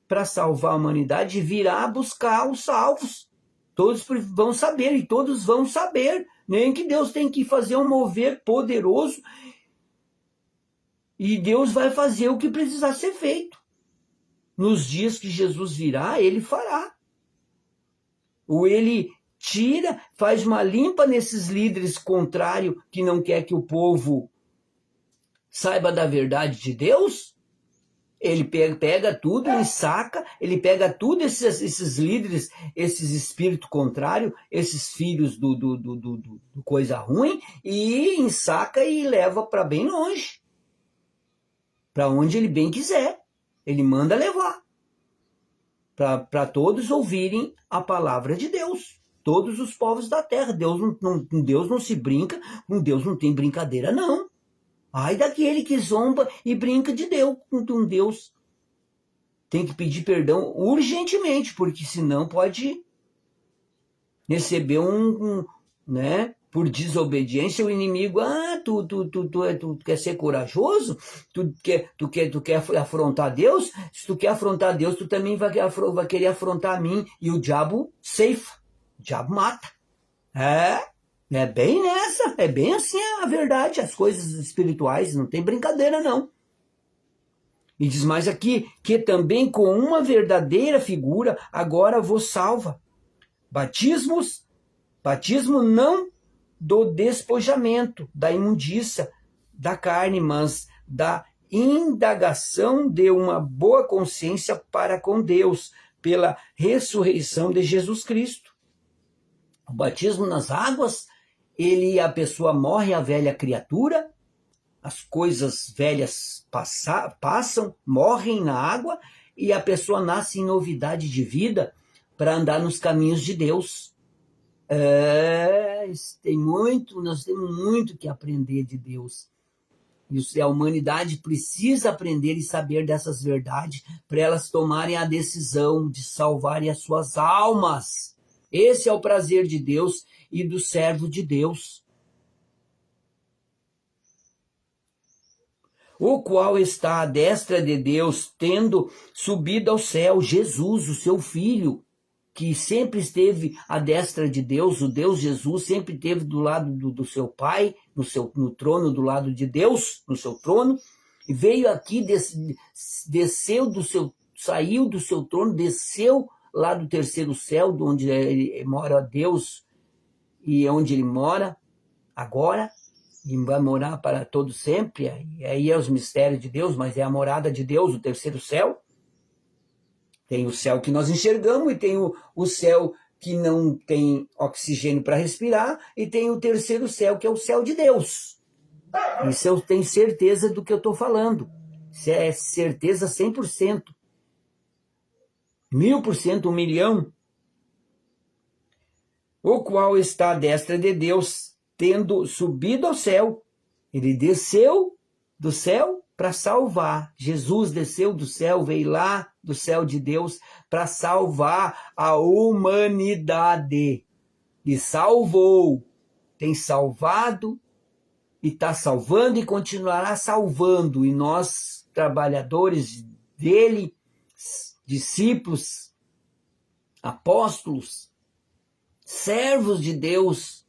para salvar a humanidade e virá buscar os salvos. Todos vão saber, e todos vão saber, nem que Deus tem que fazer um mover poderoso, e Deus vai fazer o que precisar ser feito. Nos dias que Jesus virá, ele fará. Ou ele tira, faz uma limpa nesses líderes contrários que não quer que o povo saiba da verdade de Deus. Ele pega tudo, ensaca, ele pega tudo esses líderes, esses espíritos contrários, esses filhos do coisa ruim, e ensaca e leva para bem longe. Para onde ele bem quiser. Ele manda levar. Para todos ouvirem a palavra de Deus. Todos os povos da terra. Deus não se brinca, com Deus não tem brincadeira, não. Ai daquele que zomba e brinca de Deus, com Deus. Tem que pedir perdão urgentemente, porque senão pode receber né? Por desobediência, o inimigo, tu quer ser corajoso? Tu quer afrontar Deus? Se tu quer afrontar Deus, tu também vai querer afrontar a mim. E o diabo ceifa, o diabo mata. É bem nessa, é bem assim a verdade, as coisas espirituais, não tem brincadeira não. E diz mais aqui, que também com uma verdadeira figura agora vos salva. Batismo não do despojamento, da imundícia da carne, mas da indagação de uma boa consciência para com Deus, pela ressurreição de Jesus Cristo. O batismo nas águas, a pessoa morre, a velha criatura, as coisas velhas passam, morrem na água, e a pessoa nasce em novidade de vida para andar nos caminhos de Deus. Nós temos muito que aprender de Deus. E a humanidade precisa aprender e saber dessas verdades para elas tomarem a decisão de salvarem as suas almas. Esse é o prazer de Deus e do servo de Deus. O qual está à destra de Deus, tendo subido ao céu, Jesus, o seu Filho, que sempre esteve à destra de Deus, o Deus Jesus sempre esteve do lado do seu Pai, no trono do lado de Deus, no seu trono, e veio aqui, saiu do seu trono, desceu lá do terceiro céu, onde mora Deus, e onde ele mora agora, e vai morar para todo sempre, e aí é os mistérios de Deus, mas é a morada de Deus, o terceiro céu. Tem o céu que nós enxergamos, e tem o céu que não tem oxigênio para respirar, e tem o terceiro céu, que é o céu de Deus. Isso eu tenho certeza do que eu estou falando. Isso é certeza 100%. 1000%, 1.000.000. O qual está à destra de Deus, tendo subido ao céu. Ele desceu do céu para salvar. Jesus desceu do céu, veio lá do céu de Deus para salvar a humanidade. E salvou. Tem salvado e está salvando e continuará salvando. E nós, trabalhadores dele, discípulos, apóstolos, servos de Deus,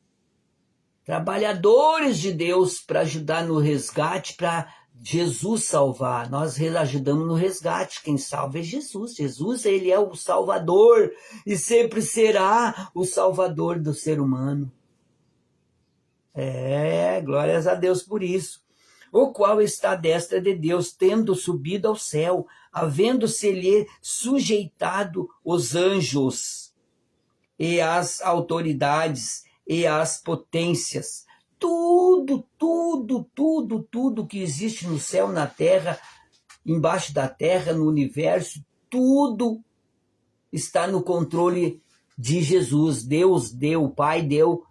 trabalhadores de Deus, para ajudar no resgate, para Jesus salvar. Nós ajudamos no resgate. Quem salva é Jesus. Jesus, ele é o Salvador e sempre será o Salvador do ser humano. Glórias a Deus por isso. O qual está à destra de Deus, tendo subido ao céu, havendo-se-lhe sujeitado os anjos e as autoridades e as potências. Tudo que existe no céu, na terra, embaixo da terra, no universo, tudo está no controle de Jesus. Deus deu, o Pai deu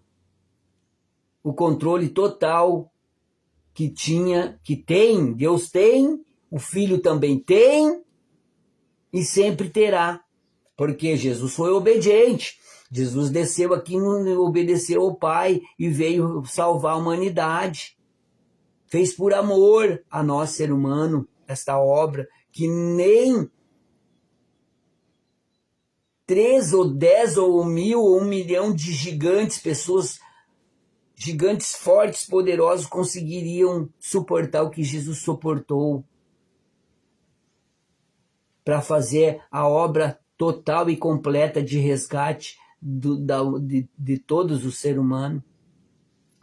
o controle total que tem, Deus tem, o Filho também tem e sempre terá, porque Jesus foi obediente. Jesus desceu aqui, obedeceu ao Pai e veio salvar a humanidade. Fez por amor a nós, ser humano, esta obra, que nem 3 ou 10 ou 1.000 ou 1.000.000 de gigantes fortes, poderosos, conseguiriam suportar o que Jesus suportou para fazer a obra total e completa de resgate de todos os seres humanos.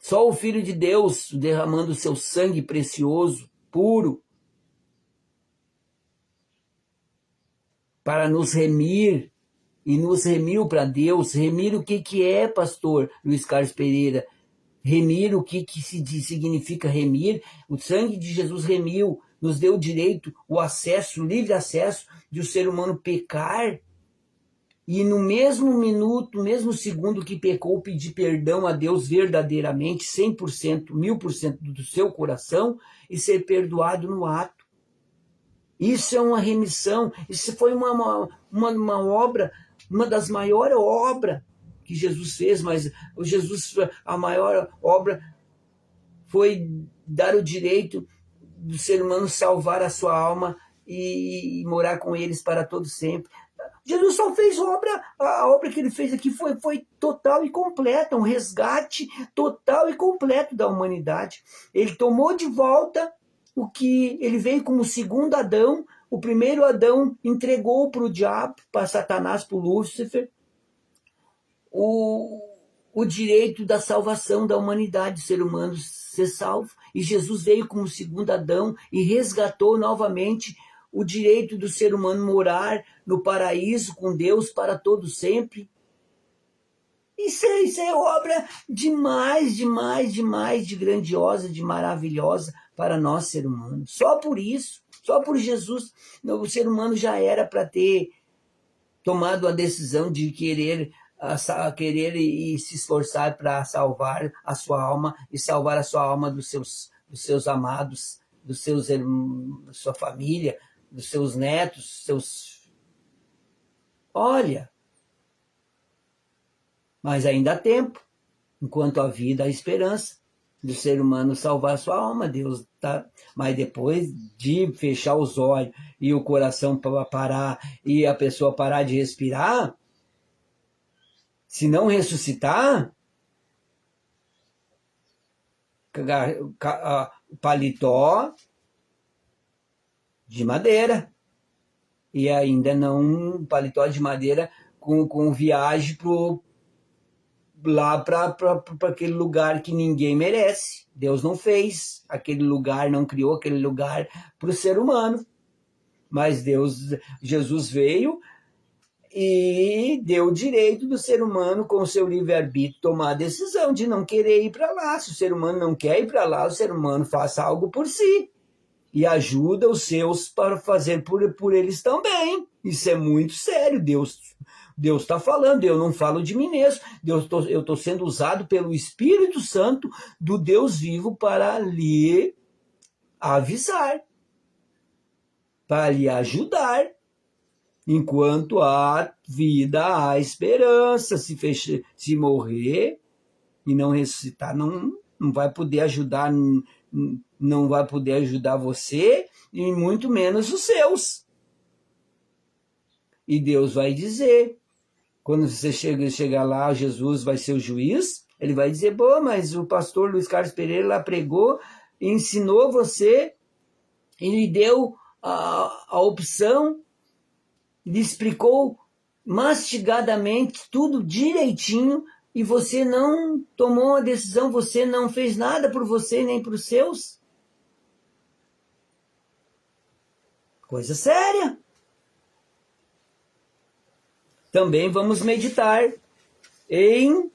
Só o Filho de Deus derramando o seu sangue precioso, puro, para nos remir, e nos remiu para Deus. Remir o que é, pastor Luiz Carlos Pereira? Remir, o que significa remir? O sangue de Jesus remiu, nos deu o direito, o acesso, o livre acesso de o ser humano pecar, e no mesmo minuto, no mesmo segundo que pecou, pedir perdão a Deus verdadeiramente, 100%, 1000% do seu coração, e ser perdoado no ato. Isso é uma remissão. Isso foi uma obra, uma das maiores obras que Jesus fez, mas a maior obra foi dar o direito do ser humano salvar a sua alma e morar com eles para todo sempre. Jesus só fez a obra que ele fez aqui foi total e completa, um resgate total e completo da humanidade. Ele tomou de volta o que ele veio como segundo Adão. O primeiro Adão entregou para o diabo, para Satanás, para Lúcifer, o direito da salvação da humanidade, o ser humano ser salvo. E Jesus veio como segundo Adão e resgatou novamente o direito do ser humano morar no paraíso com Deus para todo sempre. Isso é obra demais de grandiosa, de maravilhosa para nós, ser humano. Só por isso, só por Jesus, o ser humano já era para ter tomado a decisão de querer e se esforçar para salvar a sua alma e salvar a sua alma dos seus amados, da sua família, dos seus netos, Olha, mas ainda há tempo, enquanto há vida, há esperança do ser humano salvar a sua alma. Deus tá. Mas depois de fechar os olhos e o coração parar e a pessoa parar de respirar, se não ressuscitar, paletó de madeira. E ainda não paletó de madeira com viagem lá para aquele lugar que ninguém merece. Deus não fez aquele lugar, não criou aquele lugar para o ser humano. Mas Jesus veio e deu o direito do ser humano, com o seu livre-arbítrio, tomar a decisão de não querer ir para lá. Se o ser humano não quer ir para lá, o ser humano faça algo por si. E ajuda os seus para fazer por eles também. Isso é muito sério. Deus está falando, eu não falo de mim mesmo. Eu estou sendo usado pelo Espírito Santo do Deus vivo para lhe avisar, para lhe ajudar. Enquanto há vida, há esperança. Se morrer e não ressuscitar, não vai poder ajudar, não vai poder ajudar você e muito menos os seus. E Deus vai dizer, quando você chegar lá, Jesus vai ser o juiz, ele vai dizer, bom, mas o pastor Luiz Carlos Pereira lá pregou, ensinou você, ele deu a opção, lhe explicou mastigadamente tudo direitinho, e você não tomou a decisão, você não fez nada por você nem para os seus. Coisa séria. Também vamos meditar em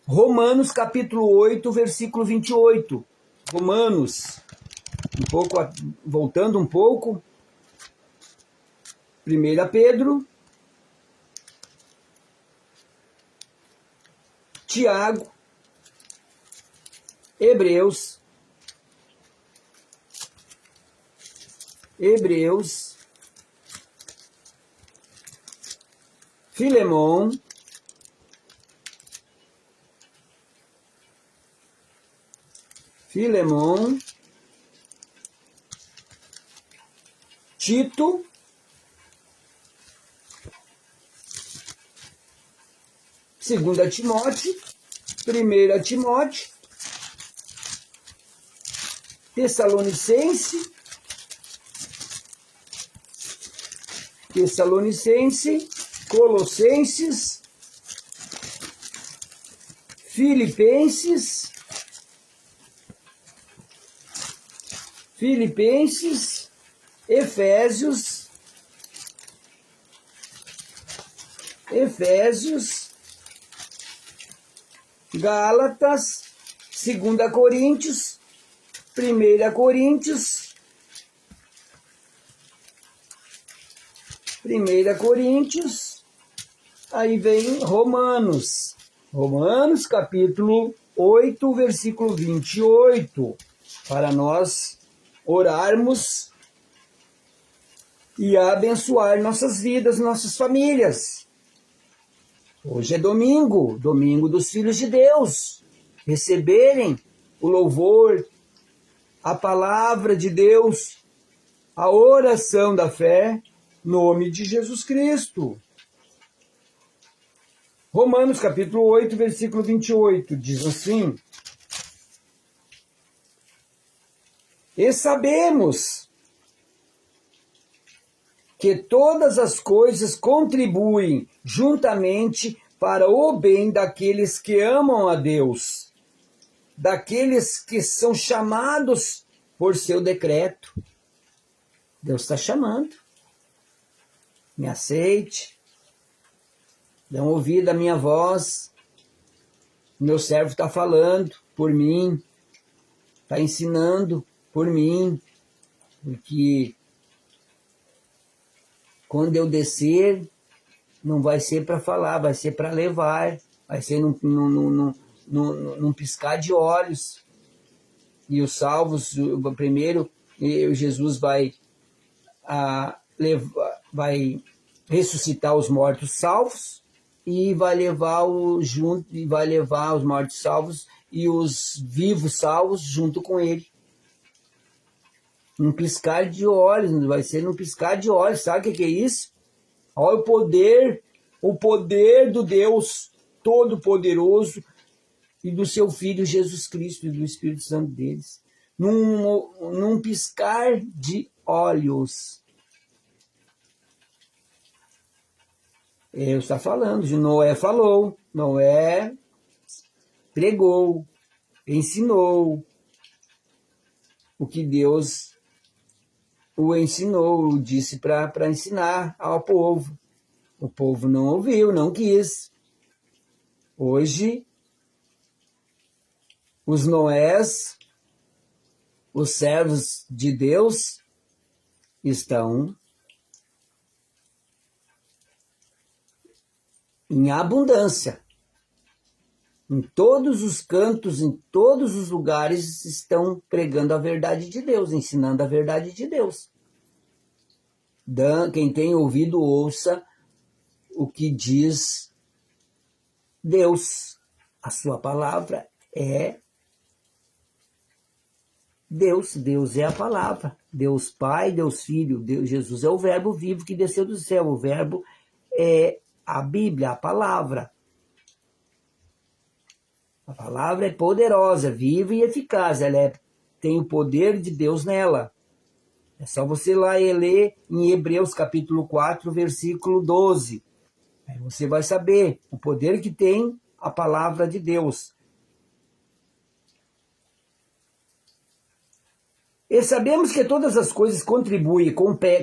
Romanos capítulo 8, versículo 28. Romanos, voltando um pouco, 1 Pedro, Tiago, Hebreus, Filemão, Tito, Segunda Timóteo, 1 Timóteo, Tessalonicense, Colossenses, Filipenses, Efésios, Gálatas, 2 Coríntios, 1 Coríntios, aí vem Romanos capítulo 8, versículo 28, para nós orarmos e abençoar nossas vidas, nossas famílias. Hoje é domingo dos filhos de Deus, receberem o louvor, a palavra de Deus, a oração da fé, nome de Jesus Cristo. Romanos capítulo 8, versículo 28, diz assim: e sabemos que todas as coisas contribuem juntamente para o bem daqueles que amam a Deus, daqueles que são chamados por seu decreto. Deus está chamando. Me aceite. Dê uma ouvida à minha voz. Meu servo está falando por mim. Está ensinando por mim. Porque quando eu descer, não vai ser para falar, vai ser para levar. Vai ser num piscar de olhos. E os salvos, primeiro, Jesus vai ressuscitar os mortos salvos e vai levar os mortos salvos e os vivos salvos junto com ele. Num piscar de olhos, vai ser num piscar de olhos. Sabe o que é isso? Olha o poder do Deus Todo-Poderoso e do seu Filho Jesus Cristo e do Espírito Santo deles. Num piscar de olhos. Eu está falando, Noé falou, Noé pregou, ensinou o que Deus o ensinou, disse para ensinar ao povo. O povo não ouviu, não quis. Hoje, os Noés, os servos de Deus, estão em abundância. Em todos os cantos, em todos os lugares, estão pregando a verdade de Deus, ensinando a verdade de Deus. Quem tem ouvido, ouça o que diz Deus. A sua palavra é Deus. Deus é a palavra. Deus Pai, Deus Filho, Deus Jesus é o verbo vivo que desceu do céu. O verbo é a Bíblia, a palavra. A palavra é poderosa, viva e eficaz. Ela tem o poder de Deus nela. É só você lá e ler em Hebreus capítulo 4, versículo 12. Aí você vai saber o poder que tem a palavra de Deus. E sabemos que todas as coisas contribuem,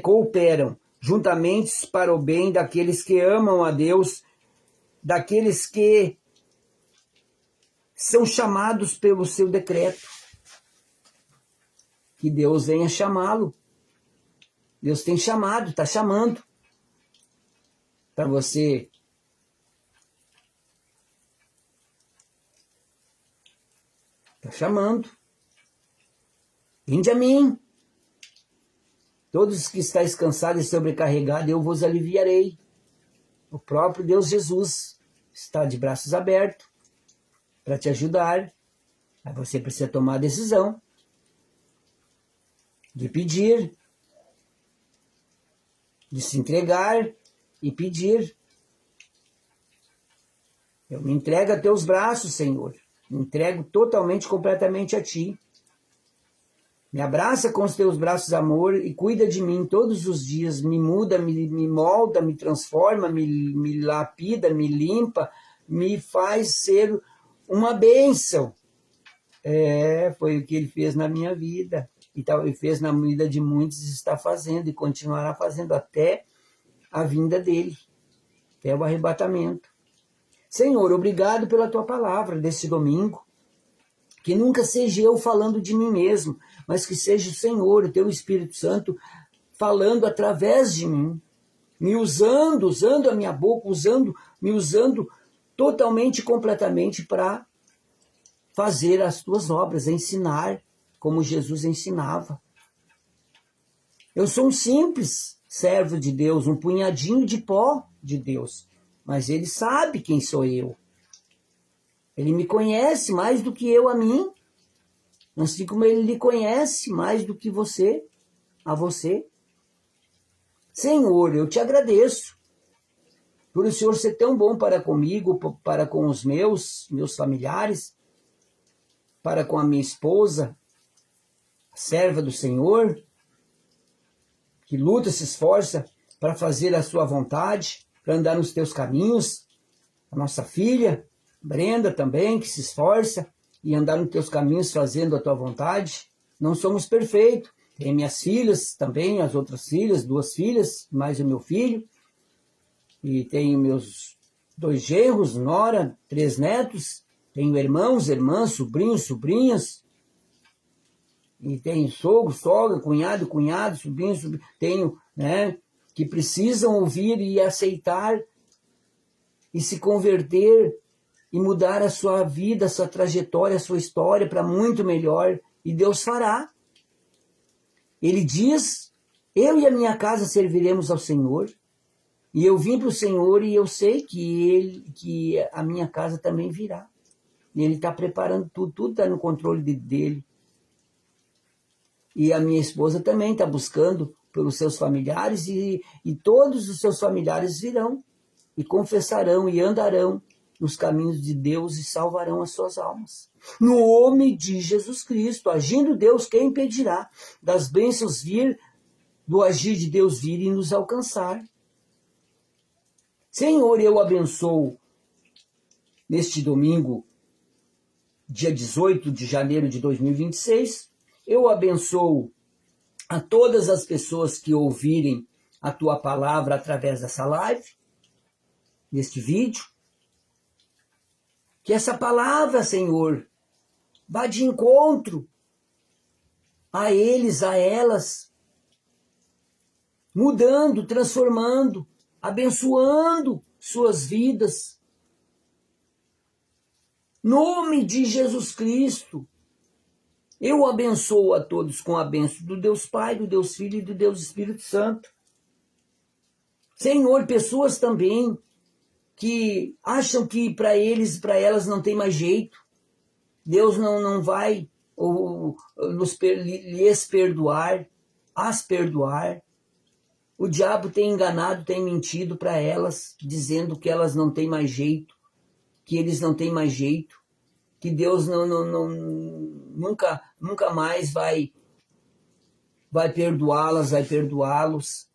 cooperam juntamente para o bem daqueles que amam a Deus, daqueles que são chamados pelo seu decreto. Que Deus venha chamá-lo. Deus tem chamado, está chamando para você está chamando. Vinde a mim. Todos os que estáis cansados e sobrecarregados, eu vos aliviarei. O próprio Deus Jesus está de braços abertos para te ajudar. Aí você precisa tomar a decisão de pedir, de se entregar e pedir. Eu me entrego a teus braços, Senhor. Me entrego totalmente, completamente a ti. Me abraça com os teus braços, amor, e cuida de mim todos os dias. Me muda, me molda, me transforma, me lapida, me limpa, me faz ser uma bênção. Foi o que ele fez na minha vida. E fez na vida de muitos, está fazendo e continuará fazendo até a vinda dele, até o arrebatamento. Senhor, obrigado pela tua palavra desse domingo. Que nunca seja eu falando de mim mesmo, mas que seja o Senhor, o teu Espírito Santo, falando através de mim, me usando a minha boca, me usando totalmente e completamente para fazer as tuas obras, ensinar como Jesus ensinava. Eu sou um simples servo de Deus, um punhadinho de pó de Deus, mas ele sabe quem sou eu. Ele me conhece mais do que eu a mim, assim como ele lhe conhece mais do que você a você. Senhor, eu te agradeço, por o Senhor ser tão bom para comigo, para com os meus familiares, para com a minha esposa, a serva do Senhor, que luta, se esforça para fazer a sua vontade, para andar nos teus caminhos. A nossa filha, Brenda também, que se esforça e andar nos teus caminhos fazendo a tua vontade. Não somos perfeitos. Tem minhas filhas também, as outras filhas, 2 filhas, mais o meu filho. E tenho meus 2 genros, nora, 3 netos. Tenho irmãos, irmãs, sobrinhos, sobrinhas. E tenho sogro, sogra, cunhado, sobrinho. Tenho, que precisam ouvir e aceitar e se converter e mudar a sua vida, a sua trajetória, a sua história para muito melhor. E Deus fará. Ele diz, eu e a minha casa serviremos ao Senhor. E eu vim para o Senhor e eu sei que a minha casa também virá. E Ele está preparando tudo está no controle dele. E a minha esposa também está buscando pelos seus familiares e todos os seus familiares virão e confessarão e andarão nos caminhos de Deus e salvarão as suas almas. No nome de Jesus Cristo, agindo Deus, quem impedirá das bênçãos vir, do agir de Deus vir e nos alcançar? Senhor, eu abençoo neste domingo, dia 18 de janeiro de 2026, eu abençoo a todas as pessoas que ouvirem a tua palavra através dessa live, neste vídeo. Que essa palavra, Senhor, vá de encontro a eles, a elas, mudando, transformando, abençoando suas vidas. Nome de Jesus Cristo, eu abençoo a todos com a bênção do Deus Pai, do Deus Filho e do Deus Espírito Santo. Senhor, pessoas também que acham que para eles e para elas não tem mais jeito. Deus não vai lhes perdoar, as perdoar. O diabo tem enganado, tem mentido para elas, dizendo que elas não têm mais jeito, que eles não têm mais jeito, que Deus nunca mais vai perdoá-las, vai perdoá-los.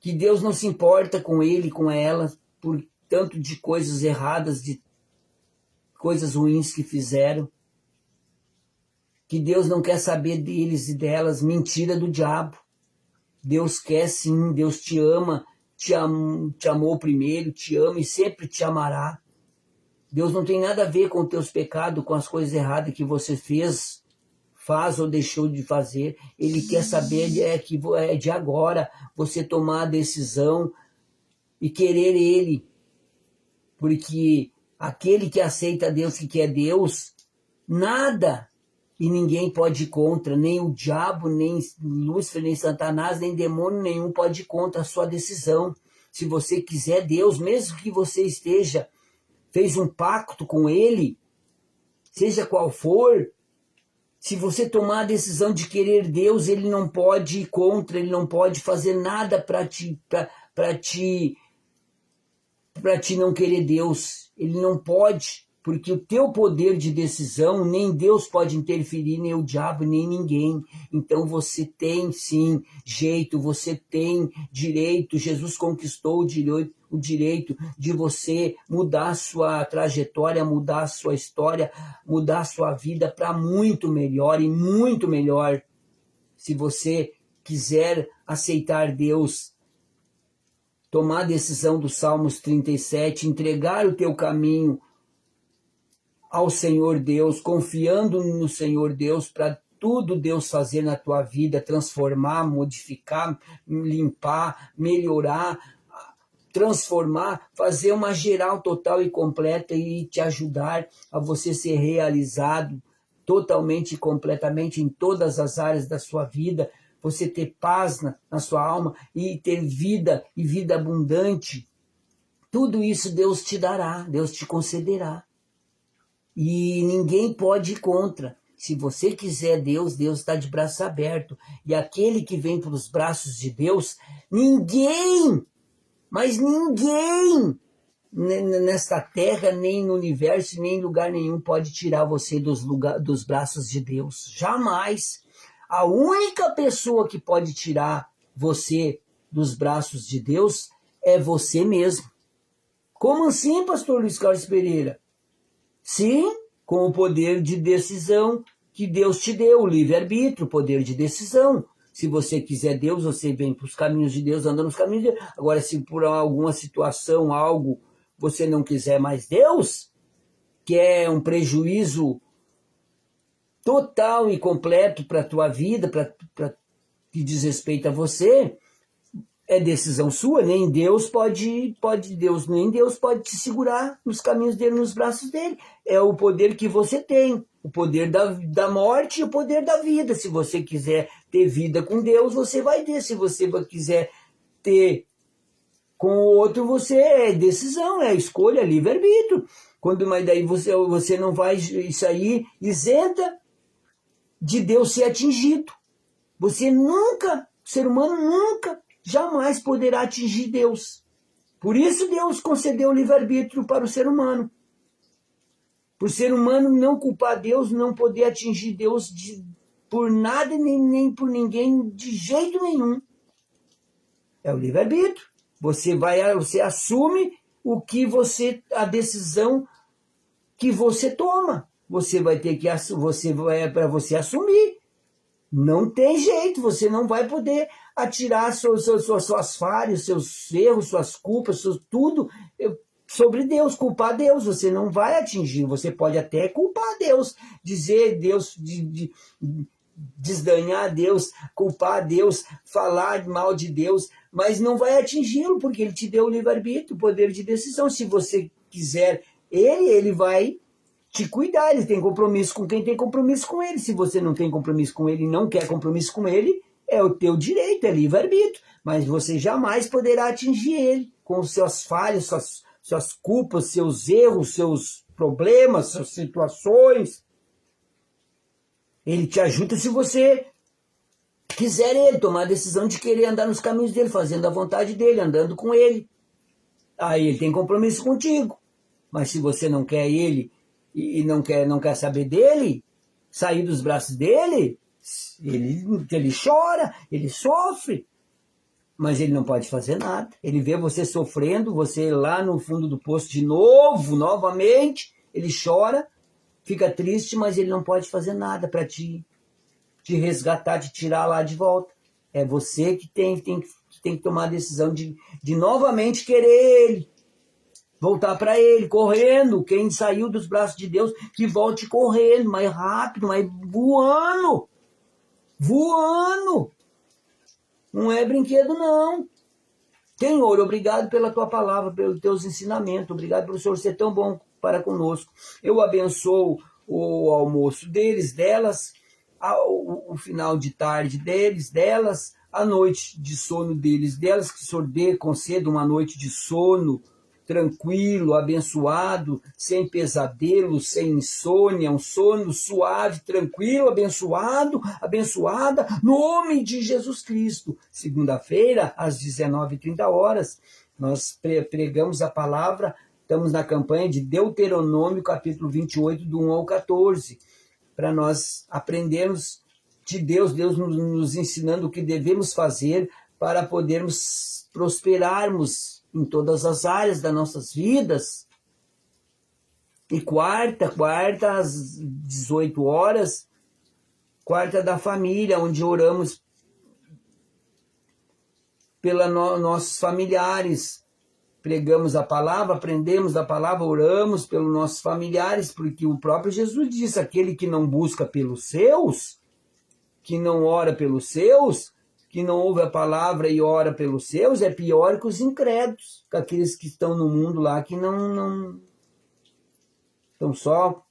Que Deus não se importa com ele, com ela, por tanto de coisas erradas, de coisas ruins que fizeram. Que Deus não quer saber deles e delas, mentira do diabo. Deus quer sim, Deus te ama, te amou primeiro, te ama e sempre te amará. Deus não tem nada a ver com os teus pecados, com as coisas erradas que você faz ou deixou de fazer. Ele quer saber que é de agora você tomar a decisão e querer Ele. Porque aquele que aceita Deus, que quer Deus, nada e ninguém pode ir contra, nem o diabo, nem Lúcifer, nem Satanás, nem demônio nenhum pode ir contra a sua decisão. Se você quiser Deus, mesmo que você fez um pacto com Ele, seja qual for, se você tomar a decisão de querer Deus, Ele não pode ir contra, Ele não pode fazer nada para ti não querer Deus. Ele não pode, porque o teu poder de decisão, nem Deus pode interferir, nem o diabo, nem ninguém. Então você tem sim jeito, você tem direito. Jesus conquistou o direito de você mudar a sua trajetória, mudar a sua história, mudar a sua vida para muito melhor e muito melhor. Se você quiser aceitar Deus, tomar a decisão do Salmos 37, entregar o teu caminho ao Senhor Deus, confiando no Senhor Deus para tudo Deus fazer na tua vida, transformar, modificar, limpar, melhorar, transformar, fazer uma geral total e completa e te ajudar a você ser realizado totalmente e completamente em todas as áreas da sua vida, você ter paz na sua alma e ter vida e vida abundante. Tudo isso Deus te dará, Deus te concederá. E ninguém pode ir contra. Se você quiser Deus, Deus está de braço aberto. E aquele que vem pelos braços de Deus, ninguém Mas ninguém nesta terra, nem no universo, nem em lugar nenhum pode tirar você dos braços de Deus. Jamais. A única pessoa que pode tirar você dos braços de Deus é você mesmo. Como assim, pastor Luiz Carlos Pereira? Sim, com o poder de decisão que Deus te deu, o livre-arbítrio, o poder de decisão. Se você quiser Deus, você vem para os caminhos de Deus, anda nos caminhos de Deus. Agora, se por alguma situação, algo, você não quiser mais Deus, que é um prejuízo total e completo para a tua vida, para que diz respeito a você, é decisão sua, nem Deus pode te segurar nos caminhos dele, nos braços dele. É o poder que você tem, o poder da morte e o poder da vida. Se você quiser ter vida com Deus, você vai ter. Se você quiser ter com o outro, você é decisão, é escolha, é livre-arbítrio. Mas daí você não vai sair isenta de Deus ser atingido. Você nunca, o ser humano nunca, jamais poderá atingir Deus. Por isso Deus concedeu o livre-arbítrio para o ser humano. Por ser humano não culpar Deus, não poder atingir Deus por nada nem por ninguém, de jeito nenhum. É o livre-arbítrio. Você assume a decisão que você toma. Você vai ter que para você assumir. Não tem jeito, você não vai poder atirar suas falhas, seus erros, suas culpas, tudo sobre Deus, culpar Deus. Você não vai atingir, você pode até culpar Deus, dizer Deus, desdenhar Deus, culpar Deus, falar mal de Deus, mas não vai atingi-lo, porque ele te deu o livre-arbítrio, o poder de decisão. Se você quiser ele vai te cuidar, ele tem compromisso com quem tem compromisso com ele. Se você não tem compromisso com ele e não quer compromisso com ele, é o teu direito, é livre-arbítrio. Mas você jamais poderá atingir ele com suas falhas, suas culpas, seus erros, seus problemas, suas situações. Ele te ajuda se você quiser ele, tomar a decisão de querer andar nos caminhos dele, fazendo a vontade dele, andando com ele. Aí ele tem compromisso contigo. Mas se você não quer ele e não quer saber dele, sair dos braços dele, ele chora, ele sofre, mas ele não pode fazer nada. Ele vê você sofrendo, você lá no fundo do poço de novo, novamente, ele chora, fica triste, mas ele não pode fazer nada para te resgatar, te tirar lá de volta. É você que tem que tomar a decisão de novamente querer ele, voltar para ele, correndo. Quem saiu dos braços de Deus, que volte correndo, mais rápido, mais voando. Voando. Não é brinquedo, não. Senhor, obrigado pela tua palavra, pelos teus ensinamentos. Obrigado pelo Senhor ser tão bom para conosco. Eu abençoo o almoço delas, o final de tarde delas, a noite de sono delas, que o Senhor conceda uma noite de sono tranquilo, abençoado, sem pesadelo, sem insônia, um sono suave, tranquilo, abençoada, no nome de Jesus Cristo. Segunda-feira, às 19h30, nós pregamos a palavra, estamos na campanha de Deuteronômio, capítulo 28, do 1 ao 14, para nós aprendermos de Deus nos ensinando o que devemos fazer para podermos prosperarmos em todas as áreas das nossas vidas. E quarta às 18h, quarta da família, onde oramos pelos nossos familiares. Pregamos a palavra, aprendemos a palavra, oramos pelos nossos familiares, porque o próprio Jesus disse, aquele que não busca pelos seus, que não ora pelos seus, que não ouve a palavra e ora pelos seus, é pior que os incrédulos, que aqueles que estão no mundo lá, que não estão só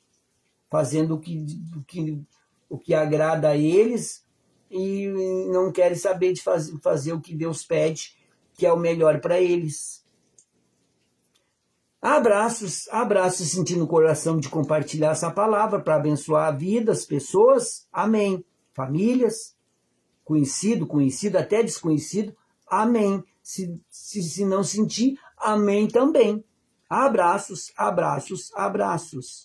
fazendo o que agrada a eles e não querem saber de fazer o que Deus pede, que é o melhor para eles. Abraços, sentindo o coração de compartilhar essa palavra para abençoar a vida, as pessoas. Amém. Famílias, conhecido, até desconhecido. Amém. Se não sentir, amém também. Abraços, abraços, abraços.